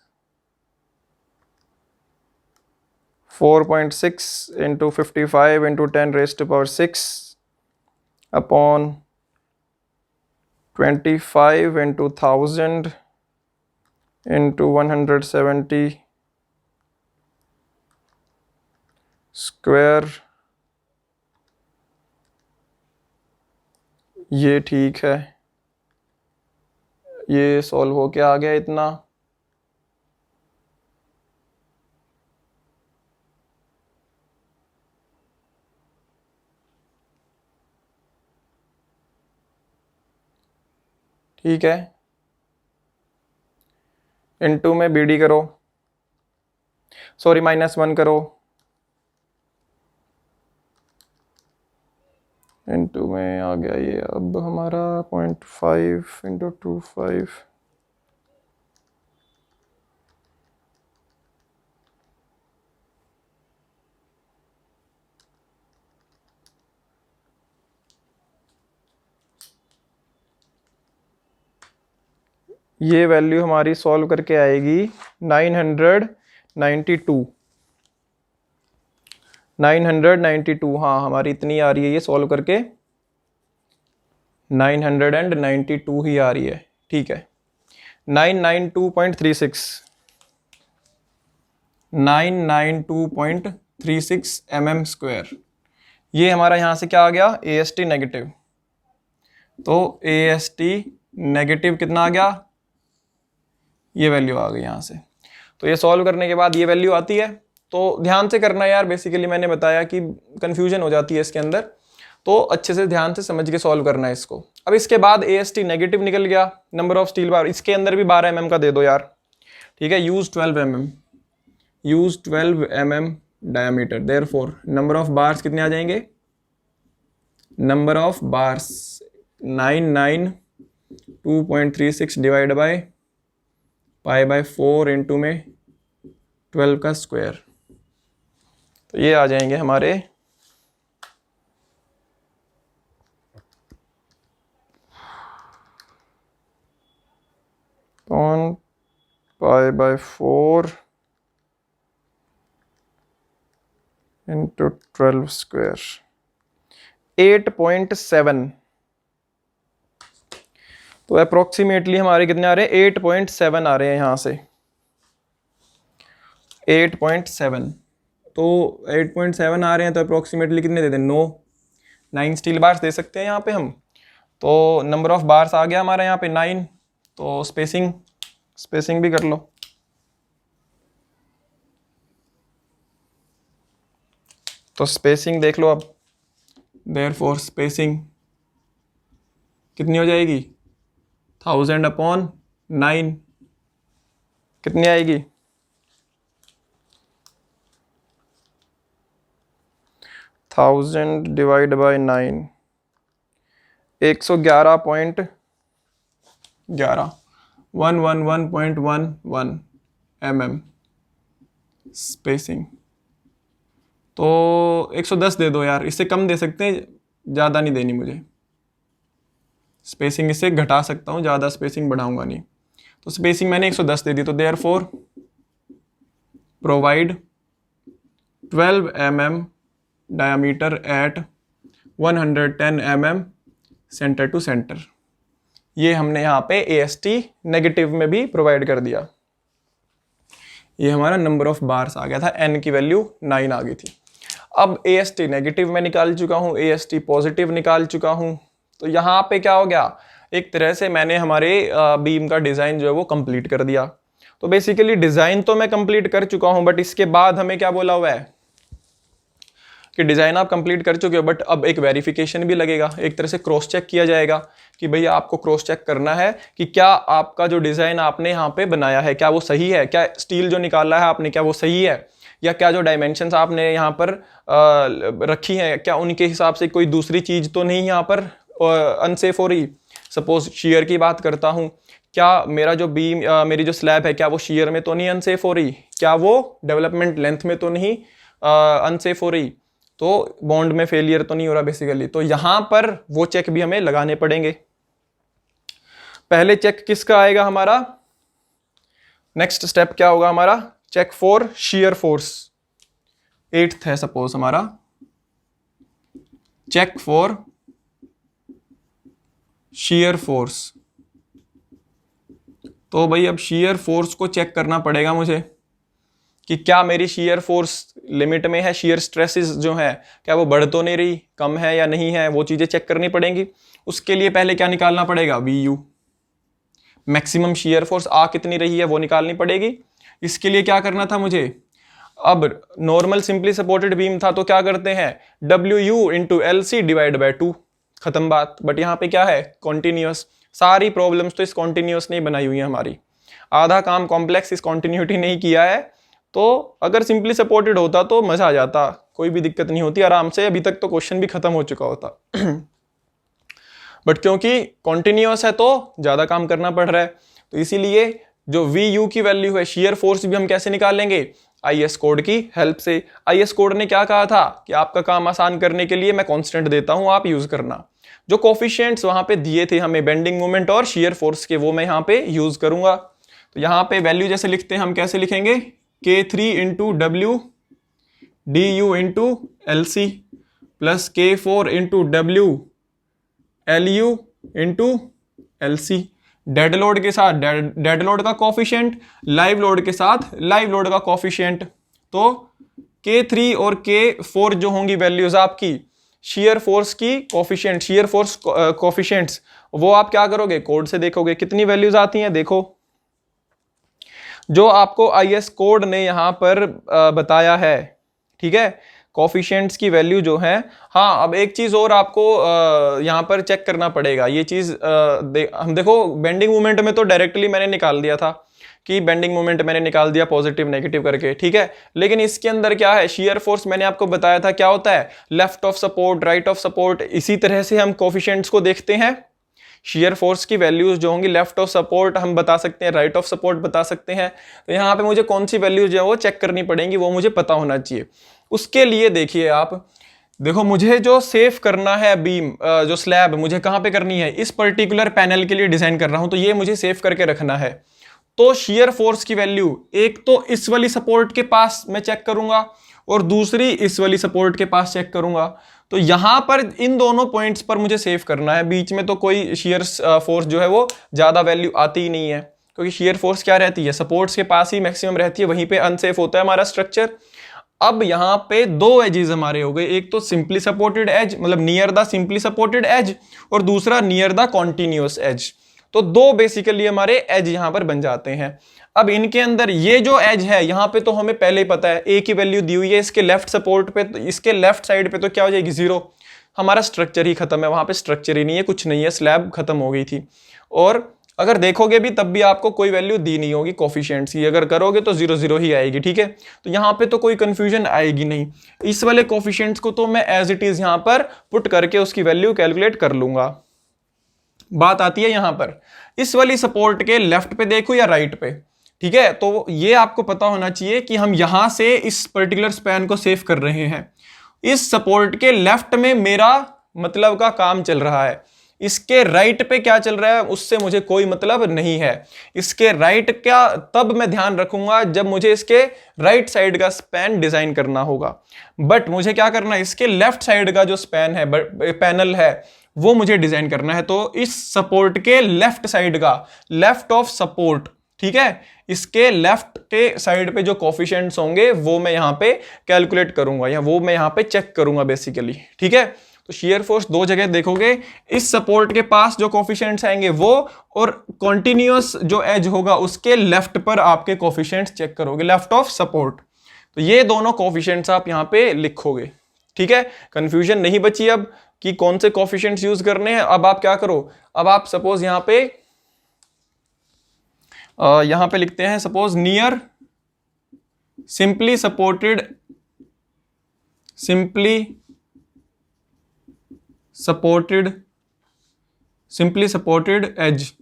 4.6 into 55 into 10 raise to power 6 upon 25 into 1000 into 170 square, ये ठीक है, ये सॉल्व हो के आ गया इतना। ठीक है, इनटू में BD करो, सॉरी -1 करो, इनटू में आ गया ये अब हमारा 0.5 इंटू 25, ये वैल्यू हमारी सॉल्व करके आएगी 992, हाँ हमारी इतनी आ रही है, ये सॉल्व करके 992 ही आ रही है, ठीक है। 992.36 mm स्क्वायर, ये हमारा यहाँ से क्या आ गया, AST नेगेटिव। तो AST नेगेटिव कितना आ गया, ये वैल्यू आ गई यहाँ से। तो ये सॉल्व करने के बाद ये वैल्यू आती है, तो ध्यान से करना यार, बेसिकली मैंने बताया कि कंफ्यूजन हो जाती है इसके अंदर, तो अच्छे से ध्यान से समझ के सॉल्व करना है इसको। अब इसके बाद AST नेगेटिव निकल गया, नंबर ऑफ स्टील बार, इसके अंदर भी 12 mm का दे दो यार, ठीक है, use 12 mm diameter, therefore number of bars कितने आ जाएंगे, number of bars 992.36 divide by π/4 into में 12 का स्क्वायर, तो ये आ जाएंगे हमारे π/4 इंटू 12 स्क्वायर, 8.7। तो अप्रोक्सीमेटली हमारे कितने आ रहे हैं, 8.7 आ रहे हैं यहाँ से, 8.7। तो 8.7 आ रहे हैं, तो अप्रोक्सीमेटली कितने दे दें, 9 स्टील बार्स दे सकते हैं यहाँ पे हम। तो नंबर ऑफ बार्स आ गया हमारा यहाँ पे 9, तो स्पेसिंग भी कर लो। तो स्पेसिंग देख लो अब, देयरफॉर स्पेसिंग कितनी हो जाएगी, 1000/9 कितनी आएगी, 1000 डिवाइड बाई 9, 111.11, 111.11 mm स्पेसिंग। तो 110 दे दो यार, इससे कम दे सकते हैं, ज़्यादा नहीं देनी मुझे। स्पेसिंग इससे घटा सकता हूँ, ज़्यादा स्पेसिंग बढ़ाऊंगा नहीं। तो स्पेसिंग मैंने 110 दे दी, तो therefore provide 12 mm diameter at 110 mm centre to centre. ये हमने यहाँ पे AST नेगेटिव में भी प्रोवाइड कर दिया। ये हमारा नंबर ऑफ बार्स आ गया था, n की वैल्यू 9 आ गई थी। अब AST नेगेटिव में निकाल चुका हूँ, AST पॉजिटिव निकाल चुका हूँ। तो यहाँ पे क्या हो गया, एक तरह से मैंने हमारे बीम का डिज़ाइन जो है वो कंप्लीट कर दिया। तो बेसिकली डिज़ाइन तो मैं कंप्लीट कर चुका हूँ, बट इसके बाद हमें क्या बोला हुआ है कि डिज़ाइन आप कंप्लीट कर चुके हो, बट अब एक वेरिफिकेशन भी लगेगा, एक तरह से क्रॉस चेक किया जाएगा कि भैया आपको क्रॉस चेक करना है कि क्या आपका जो डिज़ाइन आपने यहाँ पे बनाया है क्या वो सही है, क्या स्टील जो निकाला है आपने क्या वो सही है, या क्या जो डायमेंशंस आपने यहाँ पर रखी हैं क्या उनके हिसाब से कोई दूसरी चीज़ तो नहीं यहाँ पर अनसेफ हो रही। सपोज शियर की बात करता हूँ, क्या मेरा जो बीम मेरी जो स्लैब है क्या वो शियर में तो नहीं अनसेफ हो रही, क्या वो डेवलपमेंट लेंथ में तो नहीं अनसेफ हो रही, तो बॉन्ड में फेलियर तो नहीं हो रहा बेसिकली। तो यहां पर वो चेक भी हमें लगाने पड़ेंगे। पहले चेक किसका आएगा हमारा, नेक्स्ट स्टेप क्या होगा हमारा, check for shear force. 8th है सपोज हमारा, चेक फॉर शियर फोर्स। तो भाई अब शियर फोर्स को चेक करना पड़ेगा मुझे कि क्या मेरी शियर फोर्स लिमिट में है, शियर स्ट्रेसेस जो है क्या वो बढ़ तो नहीं रही, कम है या नहीं है, वो चीज़ें चेक करनी पड़ेंगी। उसके लिए पहले क्या निकालना पड़ेगा, VU मैक्सिमम शियर फोर्स आ कितनी रही है वो निकालनी पड़ेगी। इसके लिए क्या करना था मुझे, अब नॉर्मल सिंपली सपोर्टेड बीम था तो क्या करते हैं WU into LC divide by 2, खत्म बात। बट यहाँ पे क्या है, कॉन्टिन्यूस। सारी प्रॉब्लम्स तो इस कॉन्टिन्यूस ने बनाई हुई है हमारी, आधा काम कॉम्प्लेक्स इस कॉन्टिन्यूटी नहीं किया है। तो अगर सिंपली सपोर्टेड होता तो मजा आ जाता, कोई भी दिक्कत नहीं होती, आराम से अभी तक तो क्वेश्चन भी खत्म हो चुका होता। बट क्योंकि कॉन्टिन्यूअस है तो ज़्यादा काम करना पड़ रहा है, तो इसीलिए जो VU की वैल्यू है, शियर फोर्स भी हम कैसे निकालेंगे, IS कोड की हेल्प से। IS कोड ने क्या कहा था कि आपका काम आसान करने के लिए मैं कांस्टेंट देता हूं, आप यूज करना। जो कोफिशिएंट्स वहां पे दिए थे हमें बेंडिंग मोमेंट और शियर फोर्स के, वो मैं यहाँ पे यूज करूंगा। तो यहाँ पे वैल्यू जैसे लिखते हैं हम कैसे लिखेंगे, K3 into W DU into LC plus K4 into W LU into LC। Dead load के साथ डेड लोड का कोफिशिएंट, लाइव लोड के साथ लाइव लोड का कोफिशिएंट। तो K3 और K4 जो होंगी वैल्यूज आपकी शियर फोर्स की कोफिशिएंट, शियर फोर्स कोफिशिएंट्स, वो आप क्या करोगे, कोड से देखोगे कितनी वैल्यूज आती हैं। देखो जो आपको IS कोड ने यहां पर बताया है, ठीक है, कोफिशिएंट्स की वैल्यू जो है। हाँ, अब एक चीज और आपको यहां पर चेक करना पड़ेगा, ये चीज हम देखो बेंडिंग मोमेंट में तो डायरेक्टली मैंने निकाल दिया था कि बेंडिंग मोमेंट मैंने निकाल दिया पॉजिटिव नेगेटिव करके, ठीक है। लेकिन इसके अंदर क्या है, शियर फोर्स मैंने आपको बताया था क्या होता है, left of support, right of support. इसी तरह से हम कोफिशिएंट्स को देखते हैं, शियर फोर्स की वैल्यूज जो होंगी लेफ्ट ऑफ सपोर्ट हम बता सकते हैं, राइट ऑफ सपोर्ट बता सकते हैं। तो यहाँ पे मुझे कौन सी वैल्यूज जो है वो चेक करनी पड़ेंगी, वो मुझे पता होना चाहिए। उसके लिए देखिए आप, देखो मुझे जो सेफ करना है बीम जो स्लैब मुझे कहाँ पे करनी है, इस पर्टिकुलर पैनल के लिए डिजाइन कर रहा हूं, तो ये मुझे सेफ करके रखना है। तो शियर फोर्स की वैल्यू एक तो इस वाली सपोर्ट के पास मैं चेक करूंगा और दूसरी इस वाली सपोर्ट के पास चेक करूंगा। तो यहां पर इन दोनों पॉइंट्स पर मुझे सेव करना है, बीच में तो कोई शियर फोर्स जो है वो ज्यादा वैल्यू आती ही नहीं है, क्योंकि शियर फोर्स क्या रहती है, सपोर्ट्स के पास ही मैक्सिमम रहती है, वहीं पे अनसेफ होता है हमारा स्ट्रक्चर। अब यहां पे दो एजेस हमारे हो गए, एक तो सिंपली सपोर्टेड एज मतलब near the simply supported edge, और दूसरा नियर द कॉन्टिन्यूअस एज। तो दो बेसिकली हमारे एज यहां पर बन जाते हैं। अब इनके अंदर ये जो एज है यहां पे तो हमें पहले ही पता है, ए की वैल्यू दी हुई है, इसके लेफ्ट सपोर्ट पे, इसके लेफ्ट साइड पे तो क्या हो जाएगी 0, हमारा स्ट्रक्चर ही खत्म है, वहां पे स्ट्रक्चर ही नहीं है, कुछ नहीं है, स्लैब खत्म हो गई थी। और अगर देखोगे भी तब भी आपको कोई वैल्यू दी नहीं होगी कोफिशिएंट्स की, अगर करोगे तो 0 0 ही आएगी, ठीक है। तो यहाँ पे तो कोई कंफ्यूजन आएगी नहीं। इस वाले कोफिशिएंट्स को तो मैं एज इट इज यहाँ पर पुट करके उसकी वैल्यू कैलकुलेट कर लूंगा। बात आती है यहाँ पर इस वाली सपोर्ट के लेफ्ट पे देखो या राइट पे, ठीक है। तो ये आपको पता होना चाहिए कि हम यहां से इस पर्टिकुलर स्पैन को सेव कर रहे हैं। इस सपोर्ट के लेफ्ट में मेरा मतलब का काम चल रहा है, इसके राइट पे क्या चल रहा है उससे मुझे कोई मतलब नहीं है। इसके राइट क्या तब मैं ध्यान रखूंगा जब मुझे इसके राइट साइड का स्पैन डिजाइन करना होगा, बट मुझे क्या करना है, इसके लेफ्ट साइड का जो स्पैन है, पैनल है, वो मुझे डिजाइन करना है। तो इस सपोर्ट के लेफ्ट साइड का, लेफ्ट ऑफ सपोर्ट, ठीक है, इसके लेफ्ट के साइड पे जो कोफिशिएंट्स होंगे वो मैं यहां पे कैलकुलेट करूंगा, या वो मैं यहां पे चेक करूंगा बेसिकली, ठीक है। तो शियर फोर्स दो जगह देखोगे, इस सपोर्ट के पास जो कोफिशिएंट्स आएंगे वो, और कॉन्टिन्यूअस जो एज होगा उसके लेफ्ट पर आपके कोफिशिएंट्स चेक करोगे, लेफ्ट ऑफ सपोर्ट। तो ये दोनों कोफिशिएंट्स आप यहां पे लिखोगे, ठीक है। कंफ्यूजन नहीं बची अब कि कौन से कोफिशिएंट्स यूज करने हैं। अब आप क्या करो, अब आप सपोज यहां पे लिखते हैं, suppose near simply supported edge.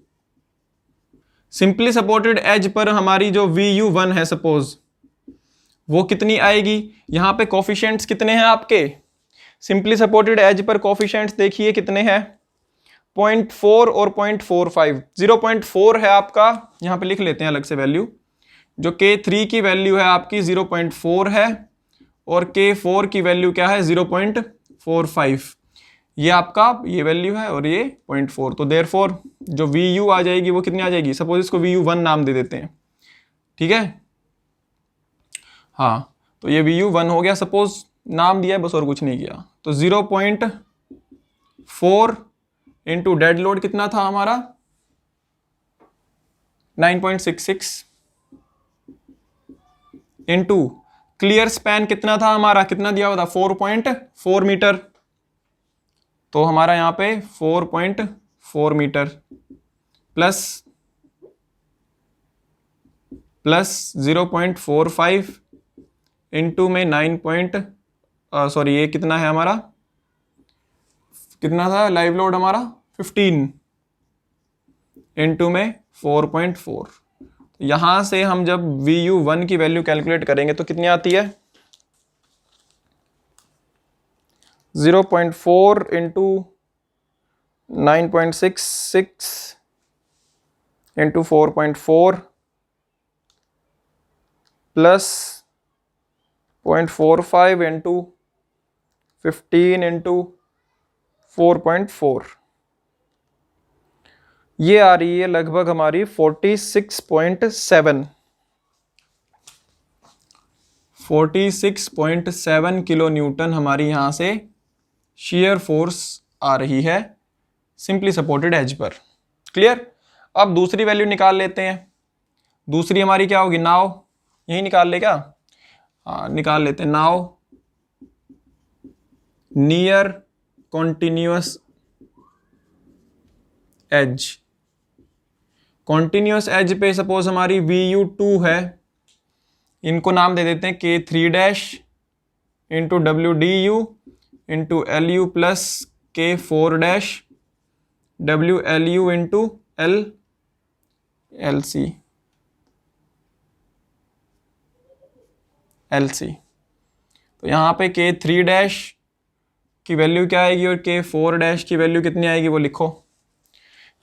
Simply supported edge पर हमारी जो VU1 है सपोज, वो कितनी आएगी। यहां पे कोफिशिएंट्स कितने हैं आपके, सिंपली सपोर्टेड एज पर कोफिशिएंट्स देखिए कितने हैं, 0.4 और 0.45। 0.4 है आपका, यहां पे लिख लेते हैं अलग से वैल्यू, जो K3 की वैल्यू है आपकी 0.4 है, और K4 की वैल्यू क्या है 0.45। ये आपका ये वैल्यू है और ये 0.4। तो देयरफॉर जो VU आ जाएगी वो कितनी आ जाएगी, सपोज इसको VU1 नाम दे देते हैं, ठीक है। हाँ, तो ये VU1 हो गया, सपोज नाम दिया है बस और कुछ नहीं किया। तो 0.4 इंटू डेड लोड कितना था हमारा 9.66, इंटू क्लियर स्पैन कितना था हमारा, कितना दिया हुआ था 4.4 मीटर। तो हमारा यहां पे 4.4 मीटर प्लस 0.45 इंटू में 9 ये कितना है हमारा, कितना था लाइव लोड हमारा 15 इंटू में 4.4। यहां से हम जब VU1 की वैल्यू कैलकुलेट करेंगे तो कितनी आती है, 0.4 into 9.66 into 4.4 plus 0.45 into 15 into 4.4, ये आ रही है लगभग हमारी 46.7 किलो न्यूटन हमारी यहां से शेयर फोर्स आ रही है सिंपली सपोर्टेड एज पर। क्लियर। अब दूसरी वैल्यू निकाल लेते हैं। दूसरी हमारी क्या होगी, नाउ, यही निकाल ले क्या, हाँ निकाल लेते हैं। Now near continuous edge, continuous edge पे सपोज हमारी VU2 है, इनको नाम दे देते हैं K3 dash into WDU into LU plus K4 dash WLU into LC। तो यहाँ पे K3 डैश की वैल्यू क्या आएगी और K4 डैश की वैल्यू कितनी आएगी वो लिखो।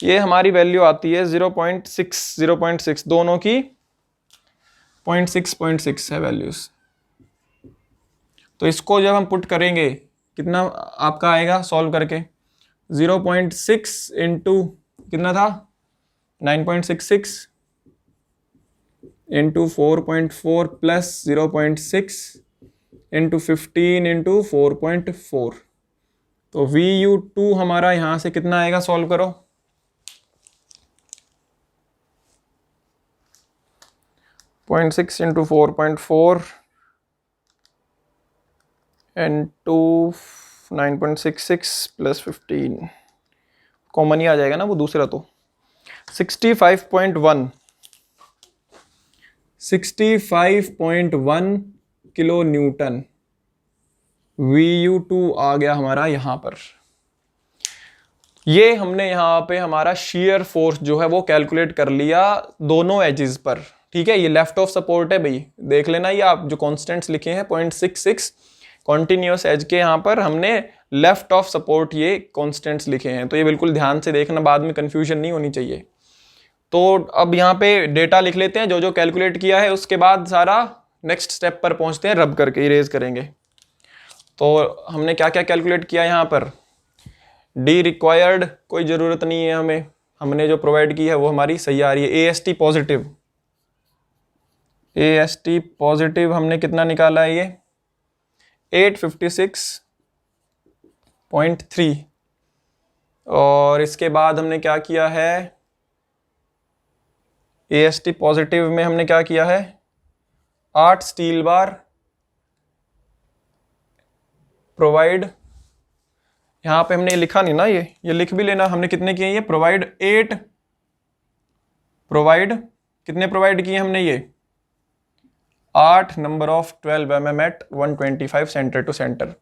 ये हमारी वैल्यू आती है 0.6 दोनों की 0.6 है वैल्यूज। तो इसको जब हम पुट करेंगे कितना आपका आएगा सॉल्व करके, 0.6 इंटू कितना था 9.66 इंटू 4.4 प्लस 0.6 इंटू 15 इंटू 4.4। तो VU2 हमारा यहां से कितना आएगा, सॉल्व करो, 0.6 इंटू 4.4 इंटू 9.66 प्लस 15, कॉमन ही आ जाएगा ना वो दूसरा, तो 65.1 किलो न्यूटन VU2 आ गया हमारा यहाँ पर। ये हमने यहाँ पे हमारा शेयर फोर्स जो है वो कैलकुलेट कर लिया दोनों एजेस पर, ठीक है। ये लेफ्ट ऑफ सपोर्ट है भाई, देख लेना, ये आप जो कॉन्स्टेंट्स लिखे हैं 0.66 कॉन्टिन्यूस एज के यहाँ पर हमने लेफ्ट ऑफ सपोर्ट ये कॉन्स्टेंट्स लिखे हैं, तो ये बिल्कुल ध्यान से देखना, बाद में कंफ्यूजन नहीं होनी चाहिए। तो अब यहाँ पे डेटा लिख लेते हैं जो जो कैलकुलेट किया है, उसके बाद सारा नेक्स्ट स्टेप पर पहुँचते हैं, रब करके इरेज करेंगे। तो हमने क्या क्या कैलकुलेट किया यहाँ पर, डी रिक्वायर्ड कोई ज़रूरत नहीं है हमें, हमने जो प्रोवाइड की है वो हमारी सही आ रही है। AST पॉजिटिव हमने कितना निकाला है, ये 856.3। और इसके बाद हमने क्या किया है, AST पॉजिटिव में हमने क्या किया है, 8 स्टील बार प्रोवाइड, यहाँ पे हमने ये लिखा नहीं ना, ये लिख भी लेना, हमने कितने किए, ये प्रोवाइड कितने प्रोवाइड किए हमने, ये 8 number of 12 mm at 125 centre to centre.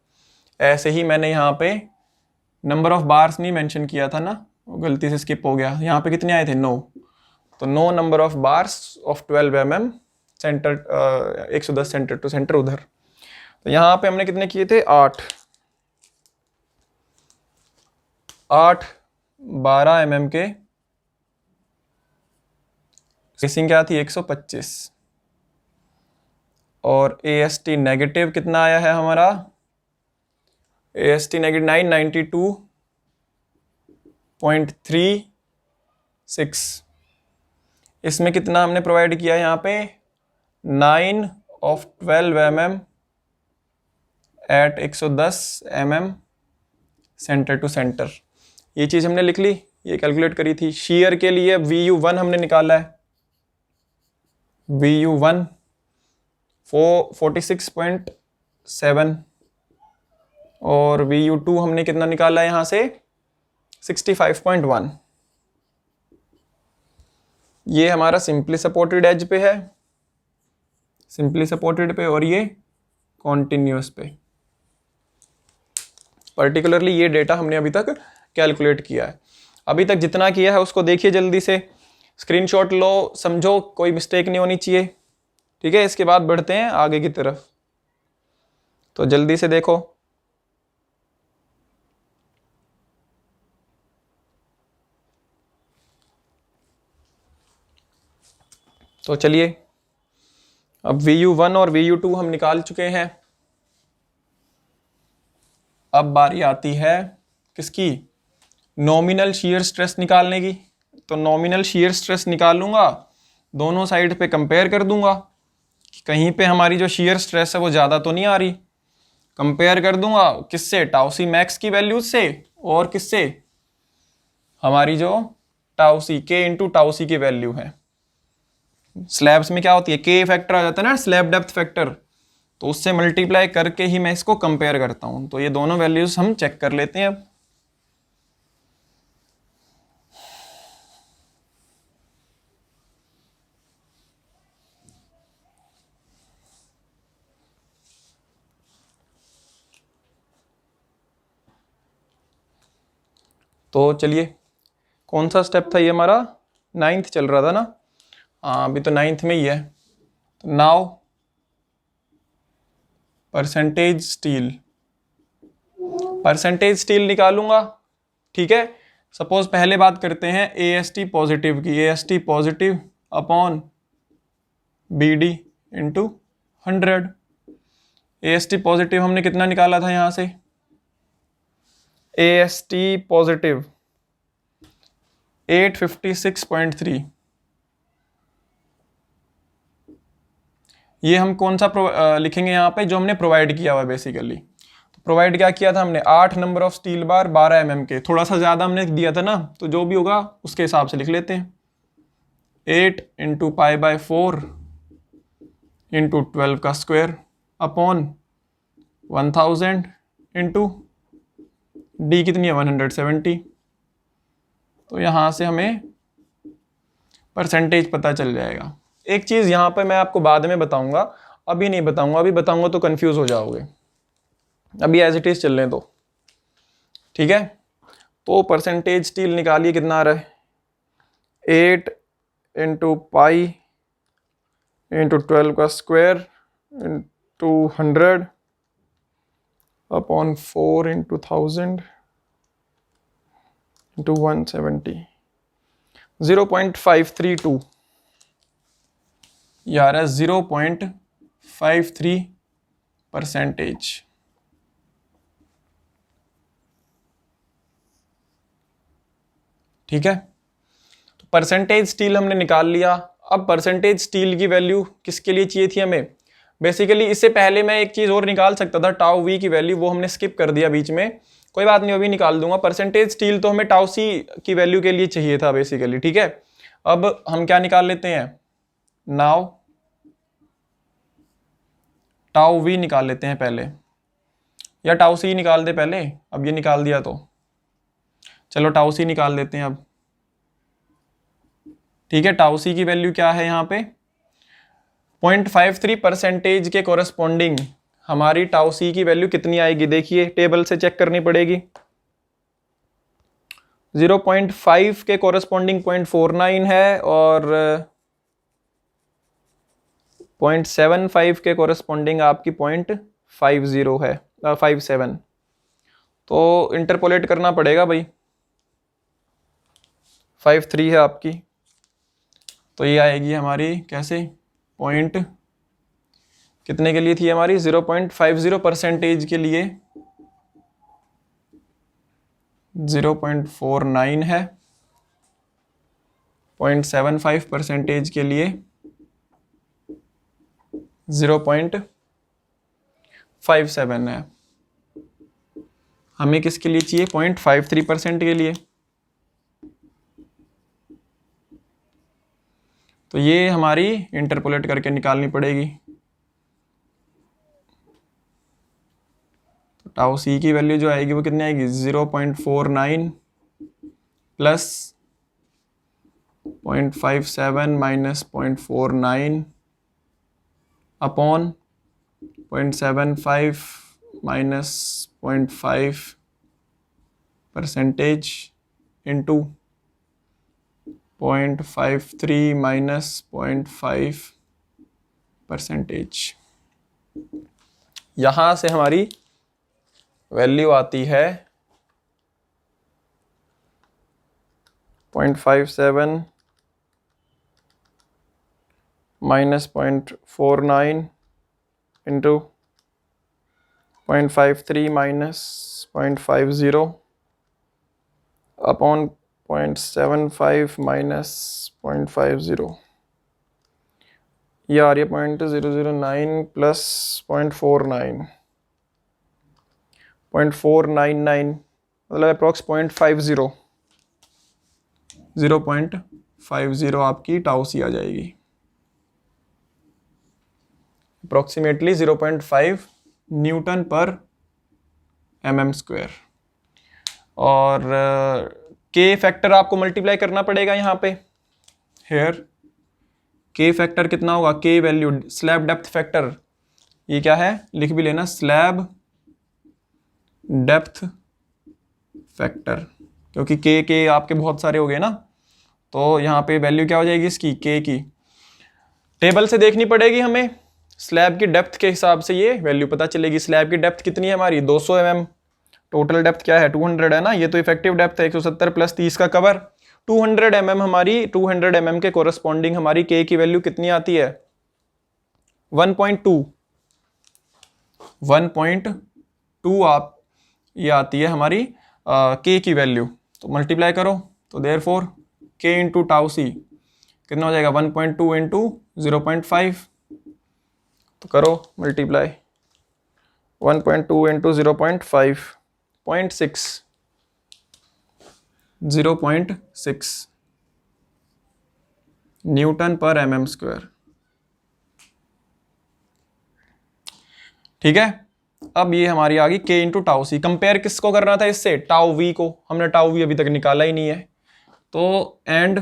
ऐसे ही मैंने यहाँ पे नंबर ऑफ बार्स नहीं मेंशन किया था ना, वो गलती से स्किप हो गया, यहाँ पे कितने आए थे, 9, तो 9 number of bars of 12 mm centre 110 centre to centre उधर। तो यहाँ पे हमने कितने किए थे, 8 12 mm के, स्पेसिंग क्या थी 125। और AST नेगेटिव कितना आया है हमारा, AST नेगेटिव 992.36। इसमें कितना हमने प्रोवाइड किया है यहाँ पे, 9 of 12 mm at 110 mm centre to centre. ये चीज़ हमने लिख ली, ये कैलकुलेट करी थी। शेयर के लिए VU1 हमने निकाला है, VU1 46.7 और VU2 हमने कितना निकाला है यहाँ से, 65.1। ये हमारा सिंपली सपोर्टेड एज पे है, सिंपली सपोर्टेड पे, और ये कॉन्टिन्यूस पे। पर्टिकुलरली ये डेटा हमने अभी तक कैलकुलेट किया है। अभी तक जितना किया है उसको देखिए, जल्दी से स्क्रीनशॉट लो, समझो, कोई मिस्टेक नहीं होनी चाहिए, ठीक है। इसके बाद बढ़ते हैं आगे की तरफ, तो जल्दी से देखो। तो चलिए, अब VU1 और VU2 हम निकाल चुके हैं, अब बारी आती है किसकी, नॉमिनल शीयर स्ट्रेस निकालने की। तो नॉमिनल शीयर स्ट्रेस निकालूंगा, दोनों साइड पे कंपेयर कर दूंगा कि कहीं पे हमारी जो शीयर स्ट्रेस है वो ज़्यादा तो नहीं आ रही। कंपेयर कर दूंगा किससे, टाउ सी मैक्स की वैल्यूज से, और किससे, हमारी जो टाउ सी K इंटू टाउ सी की वैल्यू है। स्लैब्स में क्या होती है, K फैक्टर आ जाता है ना, स्लैब डेप्थ फैक्टर, तो उससे मल्टीप्लाई करके ही मैं इसको कंपेयर करता हूं। तो ये दोनों वैल्यूज हम चेक कर लेते हैं अब। तो चलिए, कौन सा स्टेप था ये हमारा, 9th चल रहा था ना, हाँ अभी तो 9th में ही है। तो नाउ परसेंटेज स्टील निकालूंगा, ठीक है। सपोज पहले बात करते हैं AST पॉजिटिव की, AST positive upon BD into 100। AST positive हमने कितना निकाला था यहाँ से, AST पॉजिटिव 856.3। ये हम कौन सा लिखेंगे यहाँ पे, जो हमने प्रोवाइड किया हुआ है बेसिकली। तो प्रोवाइड क्या किया था हमने, 8 number of steel bar 12 mm के, थोड़ा सा ज़्यादा हमने दिया था ना, तो जो भी होगा उसके हिसाब से लिख लेते हैं। 8 इंटू π/4 इंटू 12 का स्क्वायर अपॉन 1000 इंटू D कितनी है 170। तो यहाँ से हमें परसेंटेज पता चल जाएगा। एक चीज़ यहाँ पे मैं आपको बाद में बताऊंगा, अभी नहीं बताऊंगा, अभी बताऊंगा तो कंफ्यूज हो जाओगे, अभी एज इट इज चल रहे तो ठीक है। तो परसेंटेज स्टील निकालिए, कितना आ रहा है 8 इंटू पाई इंटू 12 का square into 100 upon 4 into 1000 into 170, 0.532 यार है 0.53%। ठीक है, तो परसेंटेज स्टील हमने निकाल लिया। अब परसेंटेज स्टील की वैल्यू किसके लिए चाहिए थी हमें, बेसिकली इससे पहले मैं एक चीज़ और निकाल सकता था, टाउ वी की वैल्यू, वो हमने स्किप कर दिया बीच में, कोई बात नहीं, अभी निकाल दूंगा। परसेंटेज स्टील तो हमें टाउ सी की वैल्यू के लिए चाहिए था बेसिकली, ठीक है। अब हम क्या निकाल लेते हैं, नाउ टाउ वी निकाल लेते हैं पहले, या टाउ सी निकाल दे पहले, अब ये निकाल दिया तो चलो टाउ सी निकाल देते हैं अब। ठीक है, टाउ सी की वैल्यू क्या है यहाँ पे 0.53% के कोरस्पॉन्डिंग हमारी टाउ सी की वैल्यू कितनी आएगी, देखिए टेबल से चेक करनी पड़ेगी। 0.5 के कोरस्पॉन्डिंग 0.49 है और 0.75 के कोरस्पॉन्डिंग आपकी 0.50 है 57। तो इंटरपोलेट करना पड़ेगा भाई, 53 है आपकी, तो ये आएगी हमारी कैसे पॉइंट कितने के लिए थी हमारी 0.50% के लिए 0.49 है, 0.75% के लिए 0.57 है। हमें किसके लिए चाहिए 0.53% के लिए, तो ये हमारी इंटरपोलेट करके निकालनी पड़ेगी। तो टाउ सी की वैल्यू जो आएगी वो कितनी आएगी 0.49 plus 0.57 minus 0.49 upon 0.75 minus 0.5% into 0.53 minus 0.5%। यहाँ से हमारी वैल्यू आती है 0.57 minus 0.49 into 0.53 minus 0.50 upon 0.75 minus 0.50, ये आ रही है 0.009 प्लस 0.49, 0.499 मतलब अप्रॉक्स 0.50, 0.50 आपकी टाउ सी आ जाएगी, अप्रॉक्सीमेटली 0.5 न्यूटन पर mm²। और के फैक्टर आपको मल्टीप्लाई करना पड़ेगा यहाँ पे, हेयर के फैक्टर कितना होगा, के वैल्यू स्लैब डेप्थ फैक्टर, ये क्या है लिख भी लेना, स्लैब डेप्थ फैक्टर, क्योंकि के आपके बहुत सारे हो गए ना, तो यहाँ पे वैल्यू क्या हो जाएगी इसकी के की, टेबल से देखनी पड़ेगी हमें, स्लैब की डेप्थ के हिसाब से ये वैल्यू पता चलेगी। स्लैब की डेप्थ कितनी है हमारी 200 mm, टोटल डेप्थ क्या है 200 है ना, ये तो इफेक्टिव डेप्थ है 170 प्लस 30 का कवर, 200 mm हमारी 200 mm के कोरस्पॉन्डिंग हमारी के की वैल्यू कितनी आती है 1.2 आप ये आती है हमारी के की वैल्यू, तो मल्टीप्लाई करो, तो देयरफॉर के इंटू टाउ सी कितना हो जाएगा 1.2 इंटू 0.5, तो करो मल्टीप्लाई 1.2 इंटू 0.5 0.6 न्यूटन पर mm²। ठीक है, अब ये हमारी आ गई के इंटू टाउ सी, कंपेयर किसको करना था इससे, टाउ वी को, हमने टाउ वी अभी तक निकाला ही नहीं है, तो एंड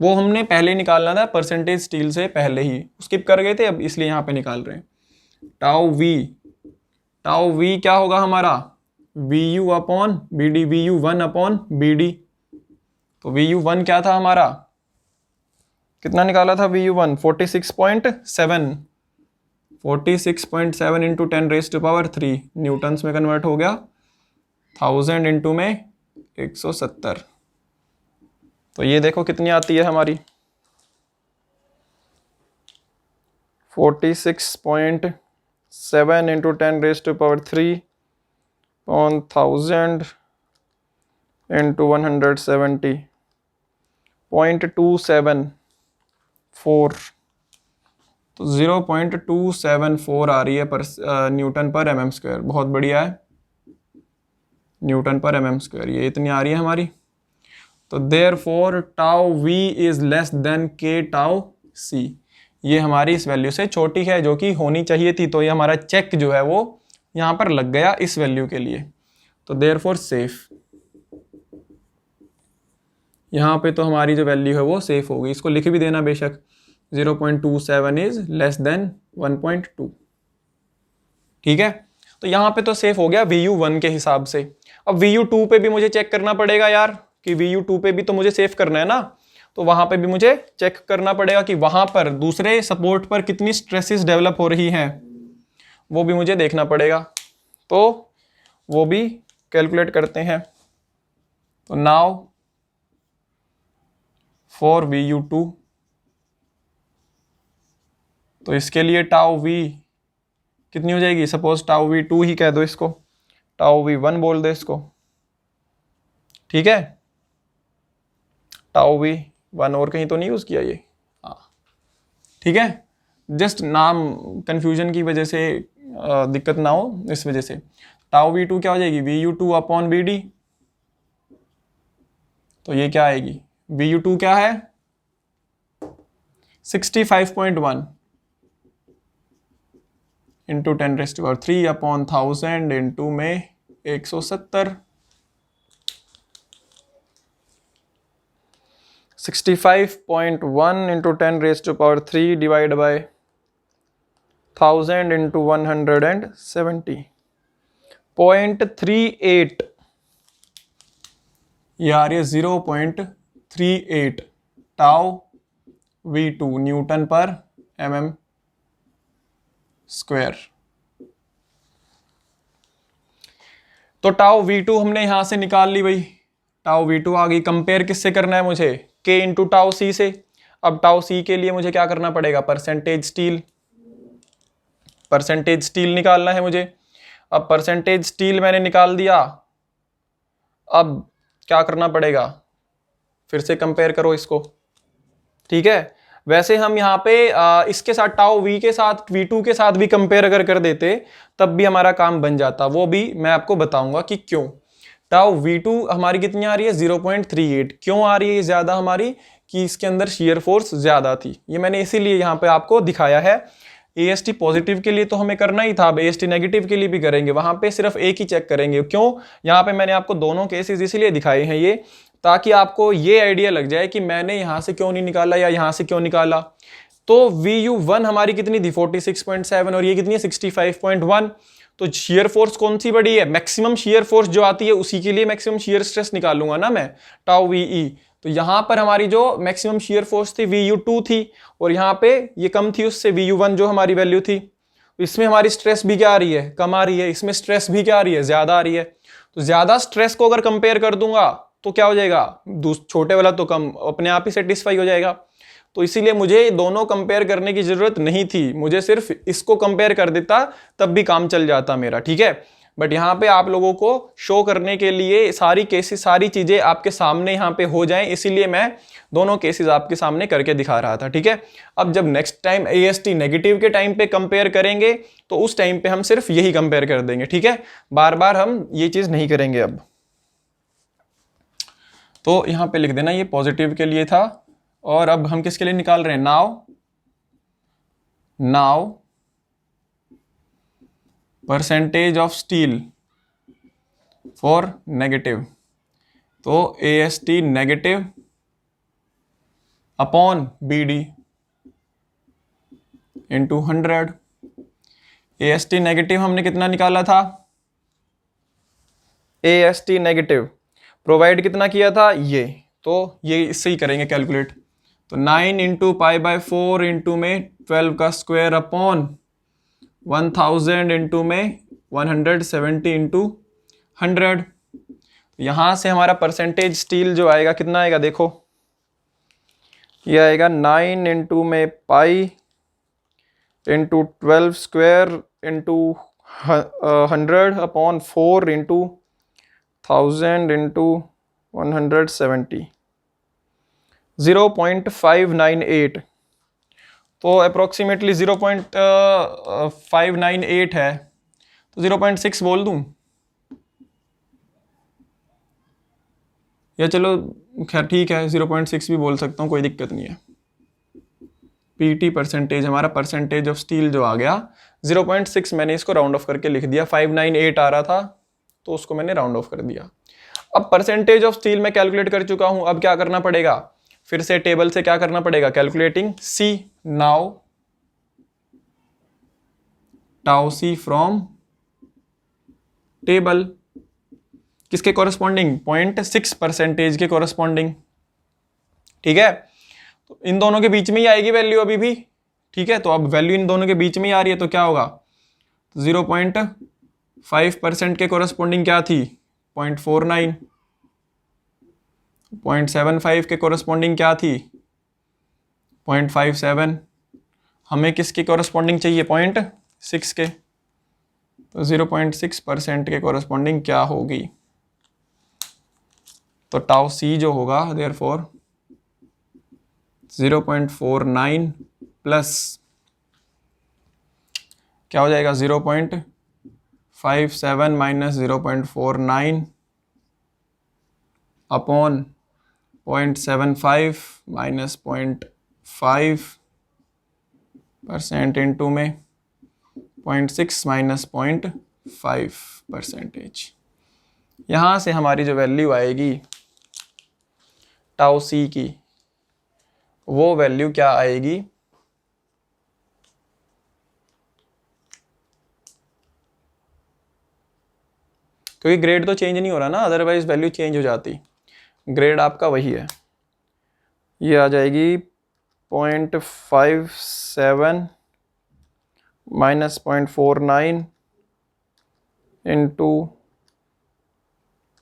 वो हमने पहले निकालना था परसेंटेज स्टील से पहले ही, स्किप कर गए थे, अब इसलिए यहाँ पे निकाल रहे हैं। टाउ वी क्या होगा हमारा, V U upon B D, V U 1 upon B D. तो वी यू 1 क्या था हमारा, कितना निकाला था वी यू 1, 46.7, 46.7 इंटू 10⁻³ न्यूटन्स में कन्वर्ट हो गया, 1000 इंटू में 170। तो ये देखो कितनी आती है हमारी, 46.7 इंटू 10⁻³ on 1000 इंटू 170, 0.274, तो 0.274 आ रही है पर न्यूटन पर एम एम स्क्वायर। बहुत बढ़िया है, न्यूटन पर एम एम स्क्वायर ये इतनी आ रही है हमारी। तो therefore tau V is less than K tau C, ये हमारी इस वैल्यू से छोटी है, जो कि होनी चाहिए थी। तो ये हमारा चेक जो है वो यहाँ पर लग गया इस वैल्यू के लिए। तो देयरफॉर सेफ, यहाँ पे तो हमारी जो वैल्यू है वो सेफ होगी। इसको लिख भी देना बेशक, 0.27 इज लेस देन 1.2। ठीक है, तो यहाँ पे तो सेफ हो गया VU1 के हिसाब से। अब VU2 पे भी मुझे चेक करना पड़ेगा यार, कि VU2 पे भी तो मुझे सेफ करना है ना। तो वहां पे भी मुझे चेक करना पड़ेगा कि वहां पर दूसरे सपोर्ट पर कितनी स्ट्रेसेस डेवलप हो रही हैं, वो भी मुझे देखना पड़ेगा। तो वो भी कैलकुलेट करते हैं। तो नाउ फॉर VU2, तो इसके लिए टाउ वी कितनी हो जाएगी, सपोज टाउ V2 ही कह दो इसको, टाउ V1 बोल दे इसको। ठीक है, टाउ V1 और कहीं तो नहीं यूज किया ये, हाँ ठीक है, जस्ट नाम कंफ्यूजन की वजह से दिक्कत ना हो इस वजह से। टाउ V2 क्या हो जाएगी, VU2 अपॉन BD। तो ये क्या आएगी, VU2 क्या है 65.1 इंटू 10⁻³ अपॉन 1000 इंटू में 170। 65.1 इंटू 10⁻³ डिवाइड बाय 1000 इंटू 170, 0.38, ये आ रही है 0.38 टाउ V2 न्यूटन पर mm स्क्वायर। तो टाउ V2 हमने यहां से निकाल ली भाई, टाउ V2 आ गई। कंपेयर किससे करना है मुझे, K इंटू टाउ C से। अब टाउ C के लिए मुझे क्या करना पड़ेगा, परसेंटेज स्टील निकालना है मुझे। अब परसेंटेज स्टील मैंने निकाल दिया, अब क्या करना पड़ेगा, फिर से कंपेयर करो इसको। ठीक है, वैसे हम यहाँ पे इसके साथ टाउ V के साथ V2 के साथ भी कंपेयर अगर कर देते तब भी हमारा काम बन जाता, वो भी मैं आपको बताऊंगा कि क्यों। टाउ V2 हमारी कितनी आ रही है 0.38, क्यों आ रही है ज्यादा हमारी, कि इसके अंदर शियर फोर्स ज्यादा थी। ये मैंने इसीलिए यहाँ पे आपको दिखाया है। AST पॉजिटिव के लिए तो हमें करना ही था, अब AST नेगेटिव के लिए भी करेंगे, वहां पे सिर्फ एक ही चेक करेंगे। क्यों, यहाँ पे मैंने आपको दोनों केसेस इसीलिए दिखाए हैं ये, ताकि आपको ये आइडिया लग जाए कि मैंने यहां से क्यों नहीं निकाला या यहां से क्यों निकाला। तो VU1 हमारी कितनी थी 46.7 और ये कितनी है 65.1। तो शियर फोर्स कौन सी बड़ी है, मैक्सिमम शियर फोर्स जो आती है उसी के लिए मैक्सिमम शियर स्ट्रेस निकालूंगा ना मैं, टाउ VE। तो यहां पर हमारी जो मैक्सिमम शियर फोर्स थी VU2 थी, और यहां पे ये कम थी उससे VU1 जो हमारी वैल्यू थी। इसमें हमारी स्ट्रेस भी क्या आ रही है, कम आ रही है, इसमें स्ट्रेस भी क्या आ रही है, ज्यादा आ रही है। तो ज्यादा स्ट्रेस को अगर कंपेयर कर दूंगा तो क्या हो जाएगा, छोटे वाला तो कम अपने आप ही सेटिस्फाई हो जाएगा। तो इसीलिए मुझे दोनों कंपेयर करने की जरूरत नहीं थी, मुझे सिर्फ इसको कंपेयर कर देता तब भी काम चल जाता मेरा। ठीक है, बट यहाँ पे आप लोगों को शो करने के लिए सारी केसेस, सारी चीजें आपके सामने यहाँ पे हो जाएं, इसीलिए मैं दोनों केसेस आपके सामने करके दिखा रहा था। ठीक है, अब जब नेक्स्ट टाइम AST नेगेटिव के टाइम पे कंपेयर करेंगे तो उस टाइम पे हम सिर्फ यही कंपेयर कर देंगे। ठीक है, बार बार हम ये चीज नहीं करेंगे अब। तो यहां पे लिख देना ये पॉजिटिव के लिए था, और अब हम किसके लिए निकाल रहे हैं, now percentage of steel for negative. तो AST negative upon BD into 100। AST negative हमने कितना निकाला था, AST नेगेटिव प्रोवाइड कितना किया था ये, तो ये इससे ही करेंगे कैलकुलेट। तो 9 इंटू π/4 इंटू में 12 का स्क्वायर अपॉन 1000 इंटू में 170 इंटू 100। यहाँ से हमारा परसेंटेज स्टील जो आएगा कितना आएगा, देखो ये आएगा 9 इंटू में pi into 12 square into 100 upon 4 into 1000 into 170, 0.598। तो अप्रोक्सीमेटली 0.598 है, तो 0.6 बोल दूं, या चलो खैर ठीक है 0.6 भी बोल सकता हूँ, कोई दिक्कत नहीं है। PT परसेंटेज, हमारा परसेंटेज ऑफ स्टील जो आ गया 0.6, मैंने इसको राउंड ऑफ करके लिख दिया। 598 आ रहा था तो उसको मैंने राउंड ऑफ कर दिया। अब परसेंटेज ऑफ स्टील मैं कैलकुलेट कर चुका हूं, अब क्या करना पड़ेगा, फिर से टेबल से क्या करना पड़ेगा, calculating C। Now tau C from table, किसके कॉरेस्पॉन्डिंग, 0.6 परसेंटेज के कॉरेस्पॉन्डिंग। ठीक है, तो इन दोनों के बीच में ही आएगी वैल्यू अभी भी। ठीक है, तो अब वैल्यू इन दोनों के बीच में ही आ रही है, तो क्या होगा, 0.5% के कॉरेस्पॉन्डिंग क्या थी, 0.49, 0.75 के कॉरेस्पॉन्डिंग क्या थी, 0.57, हमें किसके कॉरेस्पॉन्डिंग चाहिए, 0.6 के, तो 0.6% के कॉरेस्पॉन्डिंग क्या होगी, तो टाउ C जो होगा देयरफॉर 0.49 प्लस क्या हो जाएगा, 0.57 माइनस 0.49 अपॉन 0.75 माइनस 0.5% इंटू में 0.6 माइनस 0.5%। यहाँ से हमारी जो वैल्यू आएगी टाउ C की, वो वैल्यू क्या आएगी, क्योंकि ग्रेड तो चेंज नहीं हो रहा ना, अदरवाइज वैल्यू चेंज हो जाती। ग्रेड आपका वही है, ये आ जाएगी 0.57 minus 0.49 into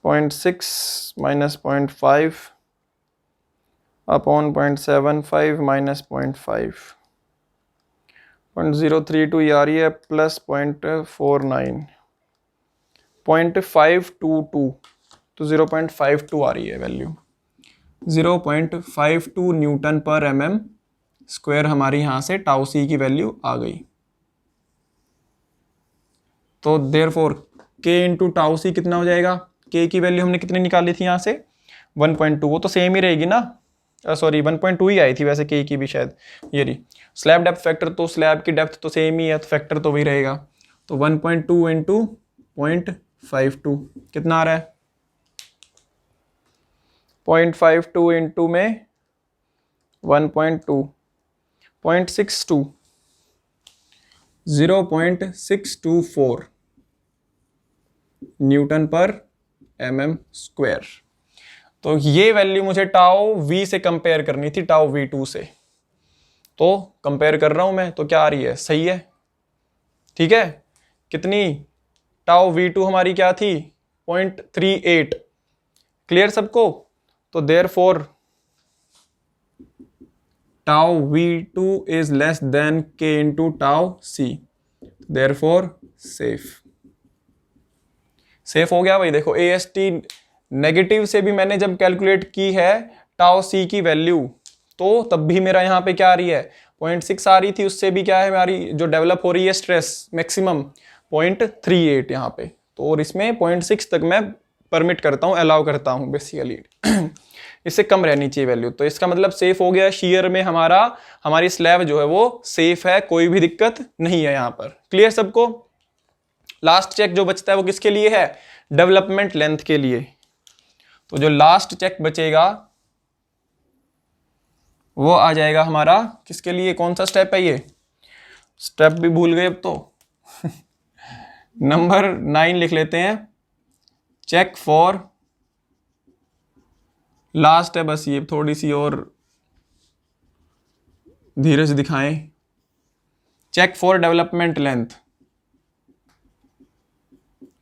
0.6 minus 0.5 upon 0.75 minus 0.5, 0.032 ये आ रही है प्लस 0.49, 0.522, तो 0.52 आ रही है वैल्यू, 0.52 न्यूटन पर mm स्क्वायर हमारी यहाँ से टाउ C की वैल्यू आ गई। तो therefore K into tau C कितना हो जाएगा, K की वैल्यू हमने कितनी निकाली थी यहाँ से 1.2, वो तो सेम ही रहेगी ना, सॉरी 1.2 ही आई थी वैसे K की भी शायद, ये रही। स्लैब डेप्थ फैक्टर, तो स्लैब की डेप्थ तो सेम ही है, तो फैक्टर तो वही रहेगा, तो 1.2 इंटू 0.52 कितना आ रहा है, 0.52 इंटू में 1.2, 0.62, 0.624 न्यूटन पर mm स्क्वायर। तो ये वैल्यू मुझे टाउ V से कंपेयर करनी थी, टाउ V2 से, तो कंपेयर कर रहा हूं मैं, तो क्या आ रही है, सही है। ठीक है, कितनी, टाउ V2 हमारी क्या थी 0.38, क्लियर सबको। तो therefore tau V2 is less then K into tau C, therefore safe हो गया भाई। देखो AST नेगेटिव से भी मैंने जब कैलकुलेट की है टाउ C की वैल्यू, तो तब भी मेरा यहाँ पे क्या आ रही है, 0.6 आ रही थी, उससे भी क्या है हमारी जो डेवलप हो रही है स्ट्रेस मैक्सिमम 0.38 यहाँ पे, तो और इसमें 0.6 तक मैं परमिट करता हूँ, अलाउ करता हूँ बेसिकली इससे कम रहनी चाहिए वैल्यू। तो इसका मतलब सेफ हो गया, शेयर में हमारी स्लैब जो है वो सेफ है, कोई भी दिक्कत नहीं है यहाँ पर। क्लियर सबको। लास्ट चेक जो बचता है वो किसके लिए है, डेवलपमेंट लेंथ के लिए। तो जो लास्ट चेक बचेगा वो आ जाएगा हमारा किसके लिए, कौन सा स्टेप है ये, स्टेप भी भूल गए अब तो नंबर 9 लिख लेते हैं, चेक फॉर, लास्ट है बस ये, थोड़ी सी और धीरज दिखाएं, चेक फॉर डेवलपमेंट लेंथ।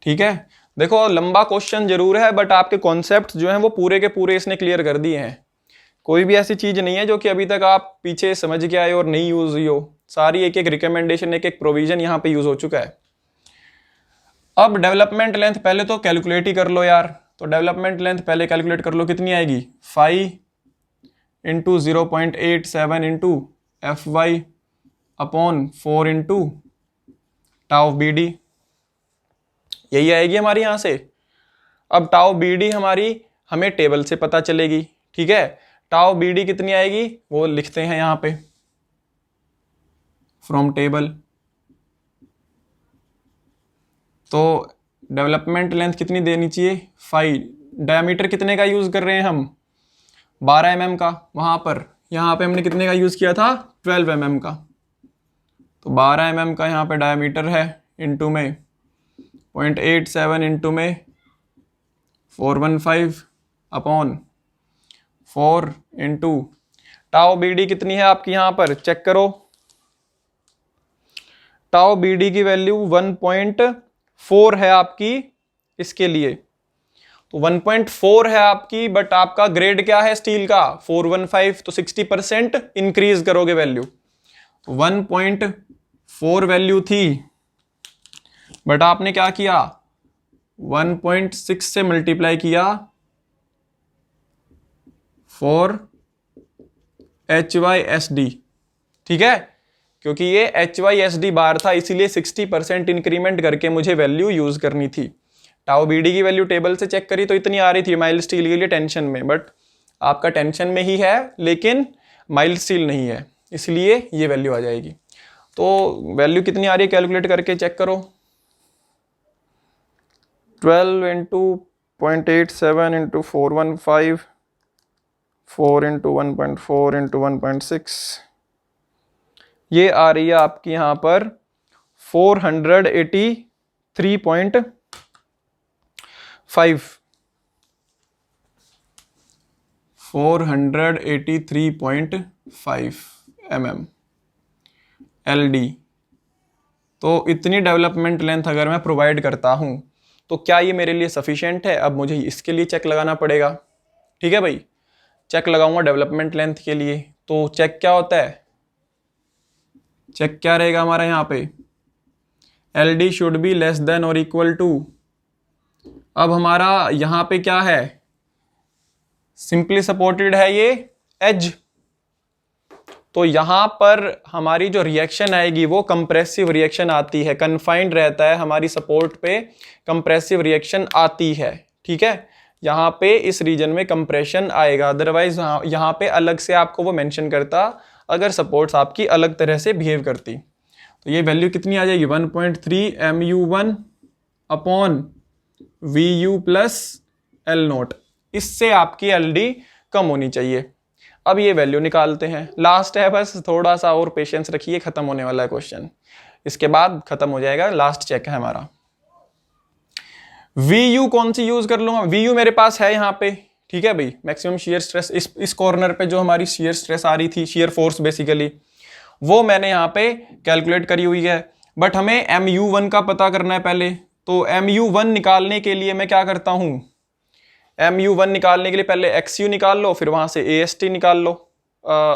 ठीक है, देखो लंबा क्वेश्चन जरूर है बट आपके कॉन्सेप्ट जो हैं वो पूरे के पूरे इसने क्लियर कर दिए हैं। कोई भी ऐसी चीज नहीं है जो कि अभी तक आप पीछे समझ के आए और नहीं यूज हुई हो, सारी एक एक रिकमेंडेशन, एक एक प्रोविजन यहाँ पे यूज हो चुका है। अब डेवलपमेंट लेंथ पहले तो कैलकुलेट ही कर लो यार, तो डेवलपमेंट लेंथ पहले कैलकुलेट कर लो, कितनी आएगी 5 into 0.87 into F Y upon 4 into tau B D, यही आएगी हमारी यहां से। अब टाउ बी डी हमारी हमें टेबल से पता चलेगी, ठीक है, टाउ बी डी कितनी आएगी वो लिखते हैं यहां पे फ्रॉम टेबल। तो डेवलपमेंट लेंथ कितनी देनी चाहिए 5, डायमीटर कितने का यूज कर रहे हैं हम 12 mm का, वहां पर यहाँ पे हमने कितने का यूज किया था 12 mm का, तो 12 mm का यहाँ पे डायमीटर है, इंटू में 0.87 इंटू में 415 upon 4 into tau B D कितनी है आपकी, यहाँ पर चेक करो, टाउ बी डी की वैल्यू 1.4 है आपकी इसके लिए, तो 1.4 है आपकी, बट आपका ग्रेड क्या है स्टील का 415, तो 60% इंक्रीज करोगे वैल्यू, तो 1.4 वैल्यू थी, बट आपने क्या किया 1.6 से मल्टीप्लाई किया फॉर HYSD, ठीक है, क्योंकि ये HYSD बार था इसीलिए 60% इंक्रीमेंट करके मुझे वैल्यू यूज करनी थी। टाउ बी डी की वैल्यू टेबल से चेक करी तो इतनी आ रही थी माइल्ड स्टील के लिए टेंशन में, बट आपका टेंशन में ही है लेकिन माइल्ड स्टील नहीं है, इसलिए ये वैल्यू आ जाएगी। तो वैल्यू कितनी आ रही है कैलकुलेट करके चेक करो, 12 इंटू 0.87 इंटू 415 4 इंटू 1.4 इंटू 1.6, ये आ रही है आपकी यहाँ पर 483.5 483.5 mm LD। तो इतनी डेवलपमेंट लेंथ अगर मैं प्रोवाइड करता हूं तो क्या ये मेरे लिए सफिशिएंट है, अब मुझे इसके लिए चेक लगाना पड़ेगा, ठीक है भाई, चेक लगाऊंगा डेवलपमेंट लेंथ के लिए। तो चेक क्या होता है, चेक क्या रहेगा हमारा यहाँ पे, LD should be less than और इक्वल टू, अब हमारा यहाँ पे क्या है, सिंपली सपोर्टेड है ये एज, तो यहां पर हमारी जो रिएक्शन आएगी वो कंप्रेसिव रिएक्शन आती है, कन्फाइंड रहता है हमारी सपोर्ट पे, कंप्रेसिव रिएक्शन आती है, ठीक है, यहाँ पे इस रीजन में कंप्रेशन आएगा, अदरवाइज यहाँ पे अलग से आपको वो मेंशन करता अगर सपोर्ट्स आपकी अलग तरह से बिहेव करती। तो ये वैल्यू कितनी आ जाएगी 1.3 MU1 upon VU plus L note, इससे आपकी LD कम होनी चाहिए। अब ये वैल्यू निकालते हैं, लास्ट है बस, थोड़ा सा और पेशेंस रखिए, खत्म होने वाला है क्वेश्चन, इसके बाद खत्म हो जाएगा, लास्ट चेक है हमारा। VU कौन सी यूज कर लूंगा, VU मेरे पास है यहाँ पे, ठीक है भाई, मैक्सिमम शियर स्ट्रेस, इस कॉर्नर पे जो हमारी शियर स्ट्रेस आ रही थी, शियर फोर्स बेसिकली, वो मैंने यहाँ पे कैलकुलेट करी हुई है, बट हमें MU1 का पता करना है पहले। तो MU1 निकालने के लिए मैं क्या करता हूँ, MU1 निकालने के लिए पहले XU निकाल लो, फिर वहां से AST निकाल लो,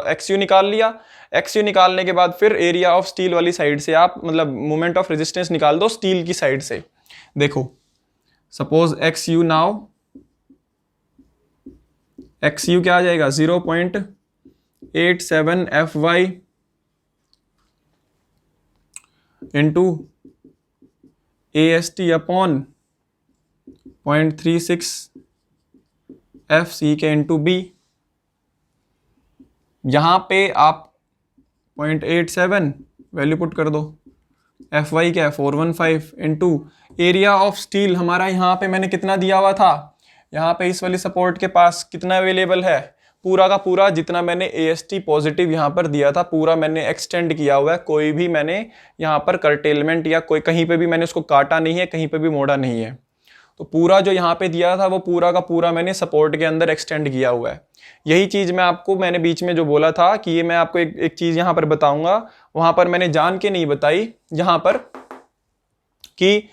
XU निकाल लिया, XU निकालने के बाद फिर एरिया ऑफ स्टील वाली साइड से आप मतलब मोमेंट ऑफ रेजिस्टेंस निकाल दो स्टील की साइड से। देखो सपोज XU नाउ, XU क्या आ जाएगा 0.87 FY into AST upon 0.36 FC के इंटू B, यहां पे आप 0.87 वैल्यू पुट कर दो, FY क्या है 415 इंटू एरिया ऑफ स्टील हमारा यहाँ पे मैंने कितना दिया हुआ था, यहाँ पे इस वाली सपोर्ट के पास कितना अवेलेबल है पूरा का पूरा जितना मैंने AST पॉजिटिव यहाँ पर दिया था पूरा मैंने एक्सटेंड किया हुआ है, कोई भी मैंने यहाँ पर कर्टेलमेंट या कोई कहीं पे भी मैंने उसको काटा नहीं है, कहीं पे भी मोड़ा नहीं है। तो पूरा जो यहाँ पे दिया था वो पूरा का पूरा मैंने सपोर्ट के अंदर एक्सटेंड किया हुआ है। यही चीज़ मैंने बीच में जो बोला था कि ये मैं आपको एक चीज़ यहाँ पर बताऊंगा, वहाँ पर मैंने जान के नहीं बताई यहाँ पर, कि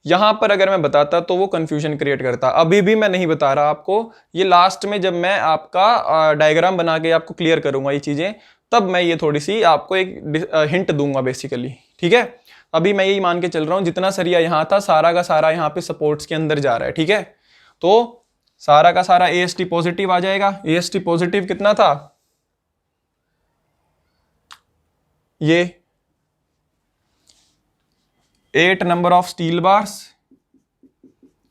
यहाँ पर अगर मैं बताता तो वो कंफ्यूजन क्रिएट करता। अभी भी मैं नहीं बता रहा आपको, ये लास्ट में जब मैं आपका डायग्राम बना के आपको क्लियर करूंगा ये चीज़ें, तब मैं ये थोड़ी सी आपको एक हिंट दूंगा बेसिकली, ठीक है। अभी मैं यही मान के चल रहा हूँ जितना सरिया यहाँ था सारा का सारा यहाँ पे सपोर्ट्स के अंदर जा रहा है, ठीक है। तो सारा का सारा AST पॉजिटिव आ जाएगा। AST पॉजिटिव कितना था, ये 8 number of steel bars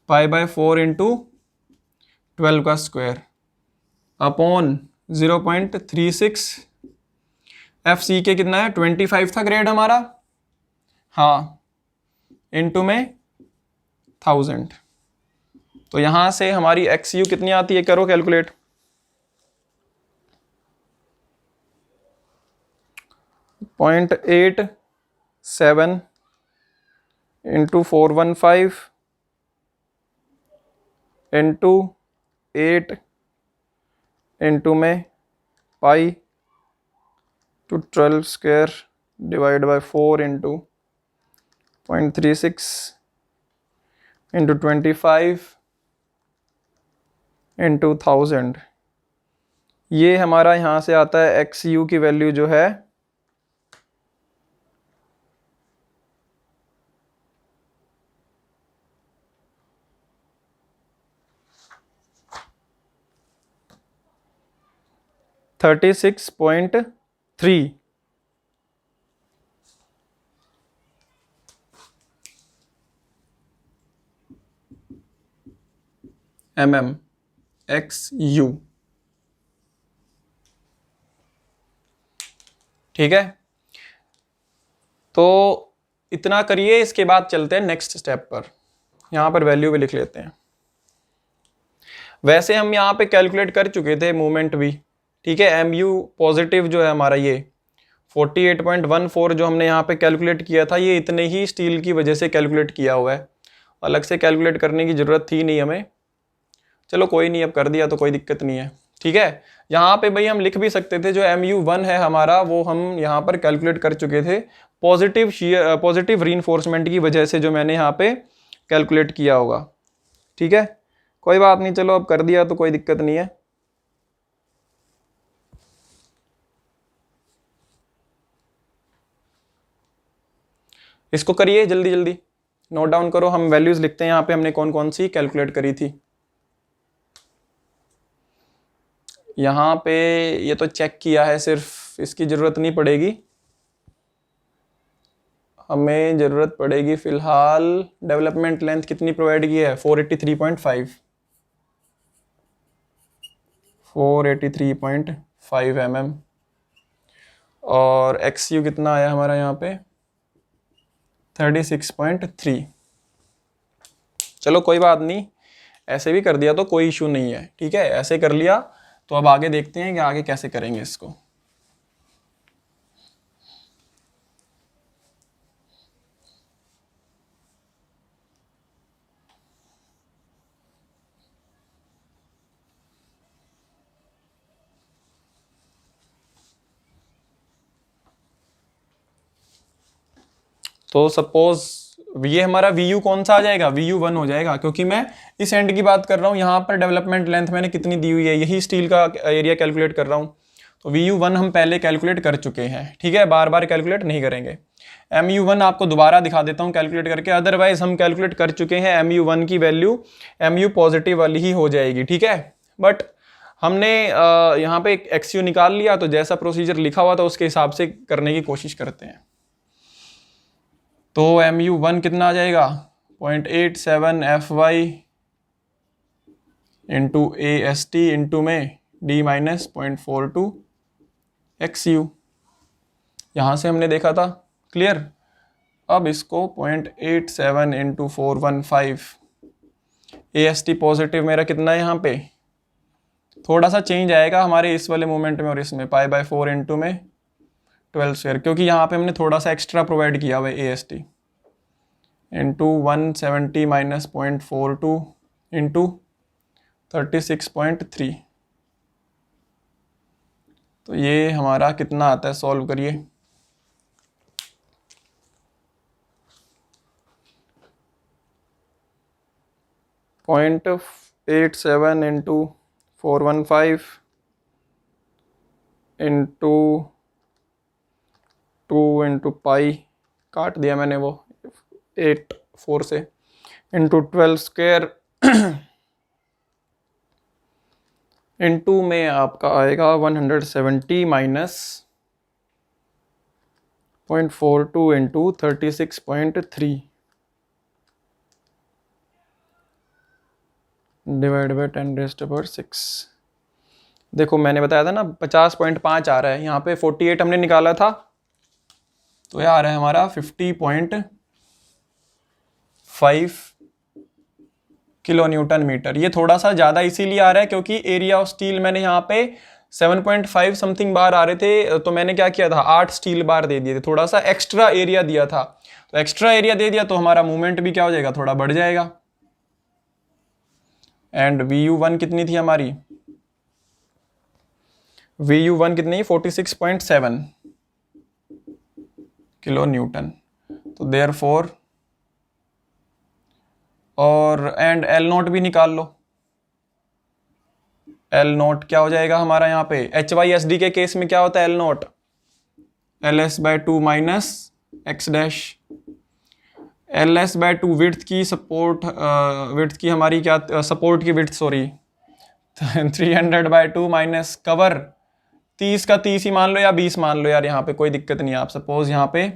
π/4 into 12 का स्क्वायर अपॉन 0.36। FCK कितना है 25 था ग्रेड हमारा, हाँ, इंटू में 1000। तो यहां से हमारी XU कितनी आती है, करो कैलकुलेट। 0.87 इंटू 415 इंटू 8 इंटू में π/12 square divide by 4 into 0.36 into 25 into 1000। ये हमारा यहाँ से आता है XU की वैल्यू जो है 36.3 mm XU, ठीक है। तो इतना करिए, इसके बाद चलते हैं नेक्स्ट स्टेप पर। यहां पर वैल्यू भी लिख लेते हैं। वैसे हम यहाँ पे कैलकुलेट कर चुके थे मूवमेंट भी, ठीक है। MU पॉजिटिव जो है हमारा ये 48.14 जो हमने यहाँ पे कैलकुलेट किया था, ये इतने ही स्टील की वजह से कैलकुलेट किया हुआ है, अलग से कैलकुलेट करने की ज़रूरत थी नहीं हमें। चलो कोई नहीं, अब कर दिया तो कोई दिक्कत नहीं है, ठीक है। यहाँ पे भाई हम लिख भी सकते थे, जो MU1 है हमारा वो हम यहाँ पर कैलकुलेट कर चुके थे पॉजिटिव रीइंफोर्समेंट की वजह से, जो मैंने यहाँ पे कैलकुलेट किया होगा, ठीक है। कोई बात नहीं, चलो अब कर दिया तो कोई दिक्कत नहीं है। इसको करिए जल्दी जल्दी, नोट डाउन करो। हम वैल्यूज लिखते हैं यहाँ पे हमने कौन कौन सी कैलकुलेट करी थी। यहाँ पे ये तो चेक किया है, सिर्फ इसकी ज़रूरत नहीं पड़ेगी, हमें ज़रूरत पड़ेगी फिलहाल डेवलपमेंट लेंथ कितनी प्रोवाइड की है 483.5 mm और XU कितना आया हमारा यहाँ पे 36.3। चलो कोई बात नहीं, ऐसे भी कर दिया तो कोई इशू नहीं है, ठीक है। ऐसे कर लिया तो अब आगे देखते हैं कि आगे कैसे करेंगे इसको। तो सपोज ये हमारा VU कौन सा आ जाएगा, VU1 हो जाएगा, क्योंकि मैं इस एंड की बात कर रहा हूँ। यहाँ पर डेवलपमेंट लेंथ मैंने कितनी दी हुई है, यही स्टील का एरिया कैलकुलेट कर रहा हूँ। तो VU1 हम पहले कैलकुलेट कर चुके हैं, ठीक है, बार बार कैलकुलेट नहीं करेंगे। MU1 आपको दोबारा दिखा देता हूँ कैलकुलेट करके, अदरवाइज हम कैलकुलेट कर चुके हैं। MU1 की वैल्यू MU पॉजिटिव वाली ही हो जाएगी, ठीक है। बट हमने यहाँ पे एक XU निकाल लिया, तो जैसा प्रोसीजर लिखा हुआ था उसके हिसाब से करने की कोशिश करते हैं। तो MU1 कितना आ जाएगा 0.87 FY इंटू AST इंटू में D माइनस 0.42 XU, यहाँ से हमने देखा था, क्लियर। अब इसको 0.87 इंटू 415 AST पॉजिटिव मेरा कितना है यहाँ पे थोड़ा सा चेंज आएगा हमारे इस वाले मोमेंट में और इसमें, π/4 इंटू में 12 स्क्वायर, क्योंकि यहाँ पे हमने थोड़ा सा एक्स्ट्रा प्रोवाइड किया हुआ है AST, इंटू 170 माइनस 0.42 इंटू 36.3। तो ये हमारा कितना आता है, सॉल्व करिए। 0.87 इंटू 415 इंटू 2 इंटू पाई, काट दिया मैंने वो 4 से, इंटू 12 स्क्वायर इंटू में आपका आएगा 170 माइनस 0.42 इंटू 36.3 डिवाइड बाई 10⁻⁶। देखो मैंने बताया था ना 50.5 आ रहा है, यहाँ पे 48 हमने निकाला था, तो यह आ रहा है हमारा 50.5 किलो न्यूटन मीटर। ये थोड़ा सा ज़्यादा इसीलिए आ रहा है क्योंकि एरिया ऑफ स्टील मैंने यहाँ पे 7.5 समथिंग बार आ रहे थे, तो मैंने क्या किया था 8 स्टील बार दे दिए थे, थोड़ा सा एक्स्ट्रा एरिया दिया था, तो एक्स्ट्रा एरिया दे दिया तो हमारा मूवमेंट भी क्या हो जाएगा, थोड़ा बढ़ जाएगा। एंड VU1 कितनी थी हमारी, VU1 कितनी, 46.7 किलो न्यूटन। तो देयरफॉर, और एंड L0 भी निकाल लो। L0 क्या हो जाएगा हमारा यहाँ पे, HYSD के केस में क्या होता है L0, LS/2 minus x dash. LS/2 width की सपोर्ट, विड्थ की हमारी क्या, सपोर्ट की विड्थ सॉरी 300/2 माइनस कवर 30 का 30 ही मान लो या 20 मान लो यार, यहाँ पे कोई दिक्कत नहीं है। आप सपोज यहाँ पे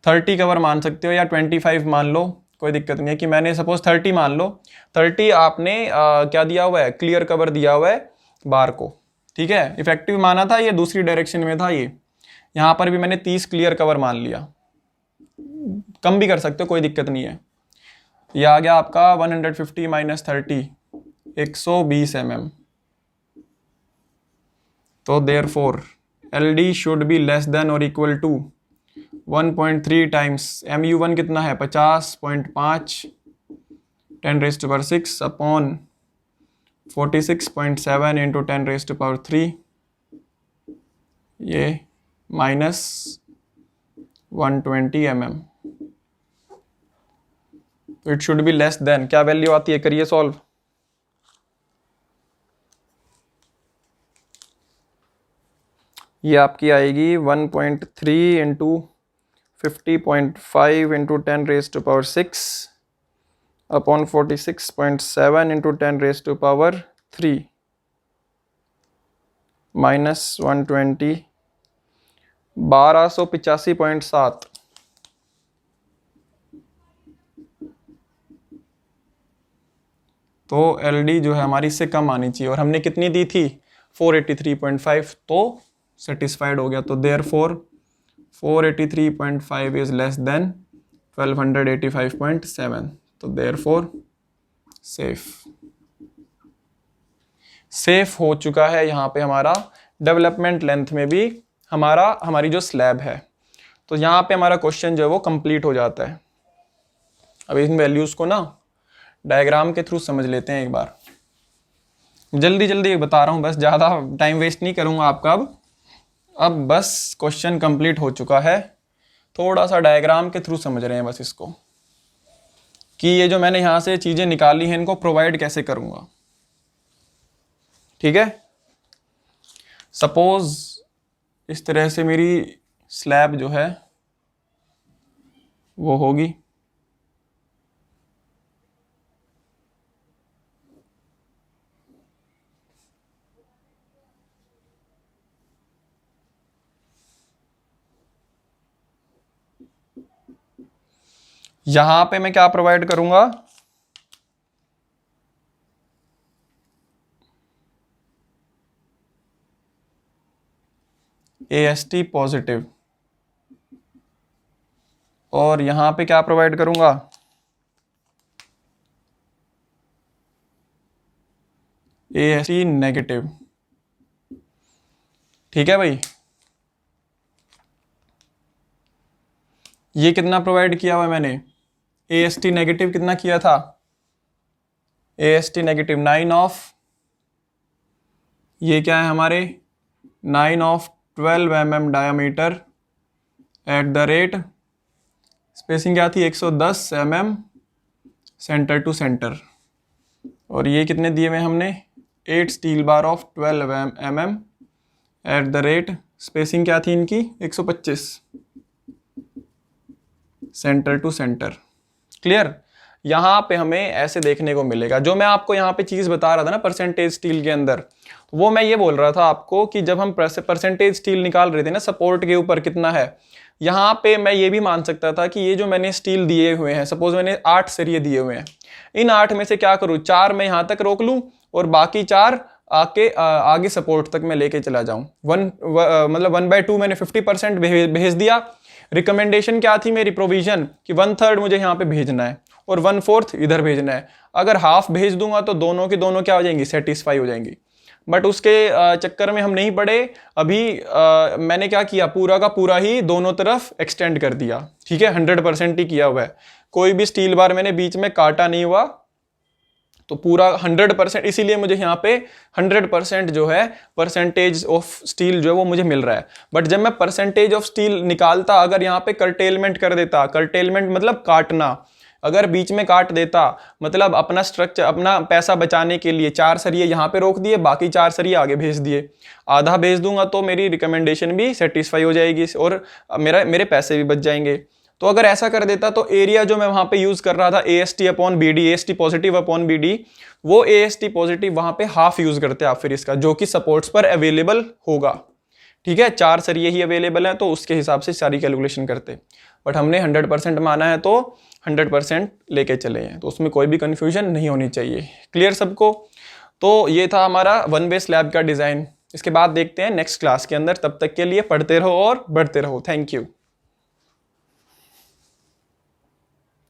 30 कवर मान सकते हो या 25 मान लो, कोई दिक्कत नहीं है। कि मैंने सपोज 30 मान लो, 30 आपने क्या दिया हुआ है, क्लियर कवर दिया हुआ है बार को, ठीक है। इफेक्टिव माना था, ये दूसरी डायरेक्शन में था, ये यहाँ पर भी मैंने 30 क्लियर कवर मान लिया, कम भी कर सकते हो कोई दिक्कत नहीं है। ये आ गया आपका 150 माइनस 30 120 mm। तो therefore LD should be less than और इक्वल टू 1.3 टाइम्स MU1 कितना है 50.5 10⁻⁶ अपॉन 46.7 इंटू 10⁻3, ये माइनस 120 mm। तो it should be less than, क्या वैल्यू आती है, करिए सॉल्व। ये आपकी आएगी 1.3 into 50.5 into 10⁻6 upon 46.7 into 10⁻3 minus 120, 1285.7। तो LD जो है हमारी इससे कम आनी चाहिए, और हमने कितनी दी थी 483.5, तो सेटिस्फाइड हो गया। तो देयरफॉर 483.5 इज लेस देन 1285.7, तो देयरफॉर सेफ हो चुका है यहाँ पे हमारा डेवलपमेंट लेंथ में भी हमारी जो स्लैब है। तो यहाँ पे हमारा क्वेश्चन जो है वो कंप्लीट हो जाता है। अब इन वैल्यूज को ना डायग्राम के थ्रू समझ लेते हैं एक बार, जल्दी जल्दी बता रहा हूँ, बस ज़्यादा टाइम वेस्ट नहीं करूँगा आपका। अब बस क्वेश्चन कंप्लीट हो चुका है, थोड़ा सा डायग्राम के थ्रू समझ रहे हैं बस इसको, कि ये जो मैंने यहाँ से चीज़ें निकाली हैं इनको प्रोवाइड कैसे करूँगा, ठीक है। सपोज इस तरह से मेरी स्लैब जो है वो होगी, यहां पे मैं क्या प्रोवाइड करूंगा, AST पॉजिटिव, और यहां पे क्या प्रोवाइड करूंगा, AST नेगेटिव। ठीक है भाई, ये कितना प्रोवाइड किया हुआ है मैंने, AST नेगेटिव कितना किया था, AST नेगेटिव 9 ऑफ, ये क्या है हमारे 9 of 12 mm diameter at the rate, spacing क्या थी 110 mm सेंटर टू सेंटर, और ये कितने दिए हुए हमने 8 steel bar of 12 mm at the rate, spacing क्या थी इनकी 125 सेंटर टू सेंटर। क्लियर, यहाँ पे हमें ऐसे देखने को मिलेगा। जो मैं आपको यहाँ पे चीज़ बता रहा था ना परसेंटेज स्टील के अंदर, वो मैं ये बोल रहा था आपको कि जब हम परसेंटेज स्टील निकाल रहे थे ना सपोर्ट के ऊपर कितना है, यहाँ पे मैं ये भी मान सकता था कि ये जो मैंने स्टील दिए हुए हैं, सपोज मैंने 8 सरिये दिए हुए हैं, इन 8 में से क्या करूँ 4 मैं यहाँ तक रोक लूँ और बाकी 4 आगे सपोर्ट तक मैं लेके चला जाऊँ। मतलब 1/2 मैंने 50% भेज दिया। रिकमेंडेशन क्या थी मेरी, प्रोविजन कि 1/3 मुझे यहाँ पे भेजना है और 1/4 इधर भेजना है। अगर हाफ भेज दूंगा तो दोनों के दोनों क्या हो जाएंगी, सेटिस्फाई हो जाएंगी। बट उसके चक्कर में हम नहीं पड़े। अभी मैंने क्या किया, पूरा का पूरा ही दोनों तरफ एक्सटेंड कर दिया। ठीक है, 100% ही किया हुआ है, कोई भी स्टील बार मैंने बीच में काटा नहीं हुआ, तो पूरा 100%। इसीलिए मुझे यहाँ पे 100% जो है परसेंटेज ऑफ स्टील जो है वो मुझे मिल रहा है। बट जब मैं परसेंटेज ऑफ स्टील निकालता, अगर यहाँ पे कर्टेलमेंट कर देता, कर्टेलमेंट मतलब काटना, अगर बीच में काट देता मतलब अपना स्ट्रक्चर, अपना पैसा बचाने के लिए 4 सरिये यहाँ पे रोक दिए, बाकी 4 सरिये आगे भेज दिए, आधा भेज दूंगा तो मेरी रिकमेंडेशन भी सेटिस्फाई हो जाएगी और मेरे पैसे भी बच जाएंगे। तो अगर ऐसा कर देता तो एरिया जो मैं वहां पे यूज कर रहा था AST/BD, AST positive upon BD, वो AST पॉजिटिव वहां पे हाफ यूज करते आप फिर इसका, जो कि सपोर्ट्स पर अवेलेबल होगा। ठीक है, 4 सरिये ही अवेलेबल है तो उसके हिसाब से सारी कैलकुलेशन करते। बट हमने 100% माना है तो 100% लेके चले हैं, तो उसमें कोई भी कंफ्यूजन नहीं होनी चाहिए। क्लियर सबको? तो ये था हमारा 1 वे स्लैब का डिजाइन। इसके बाद देखते हैं नेक्स्ट क्लास के अंदर। तब तक के लिए पढ़ते रहो और बढ़ते रहो। Thank you.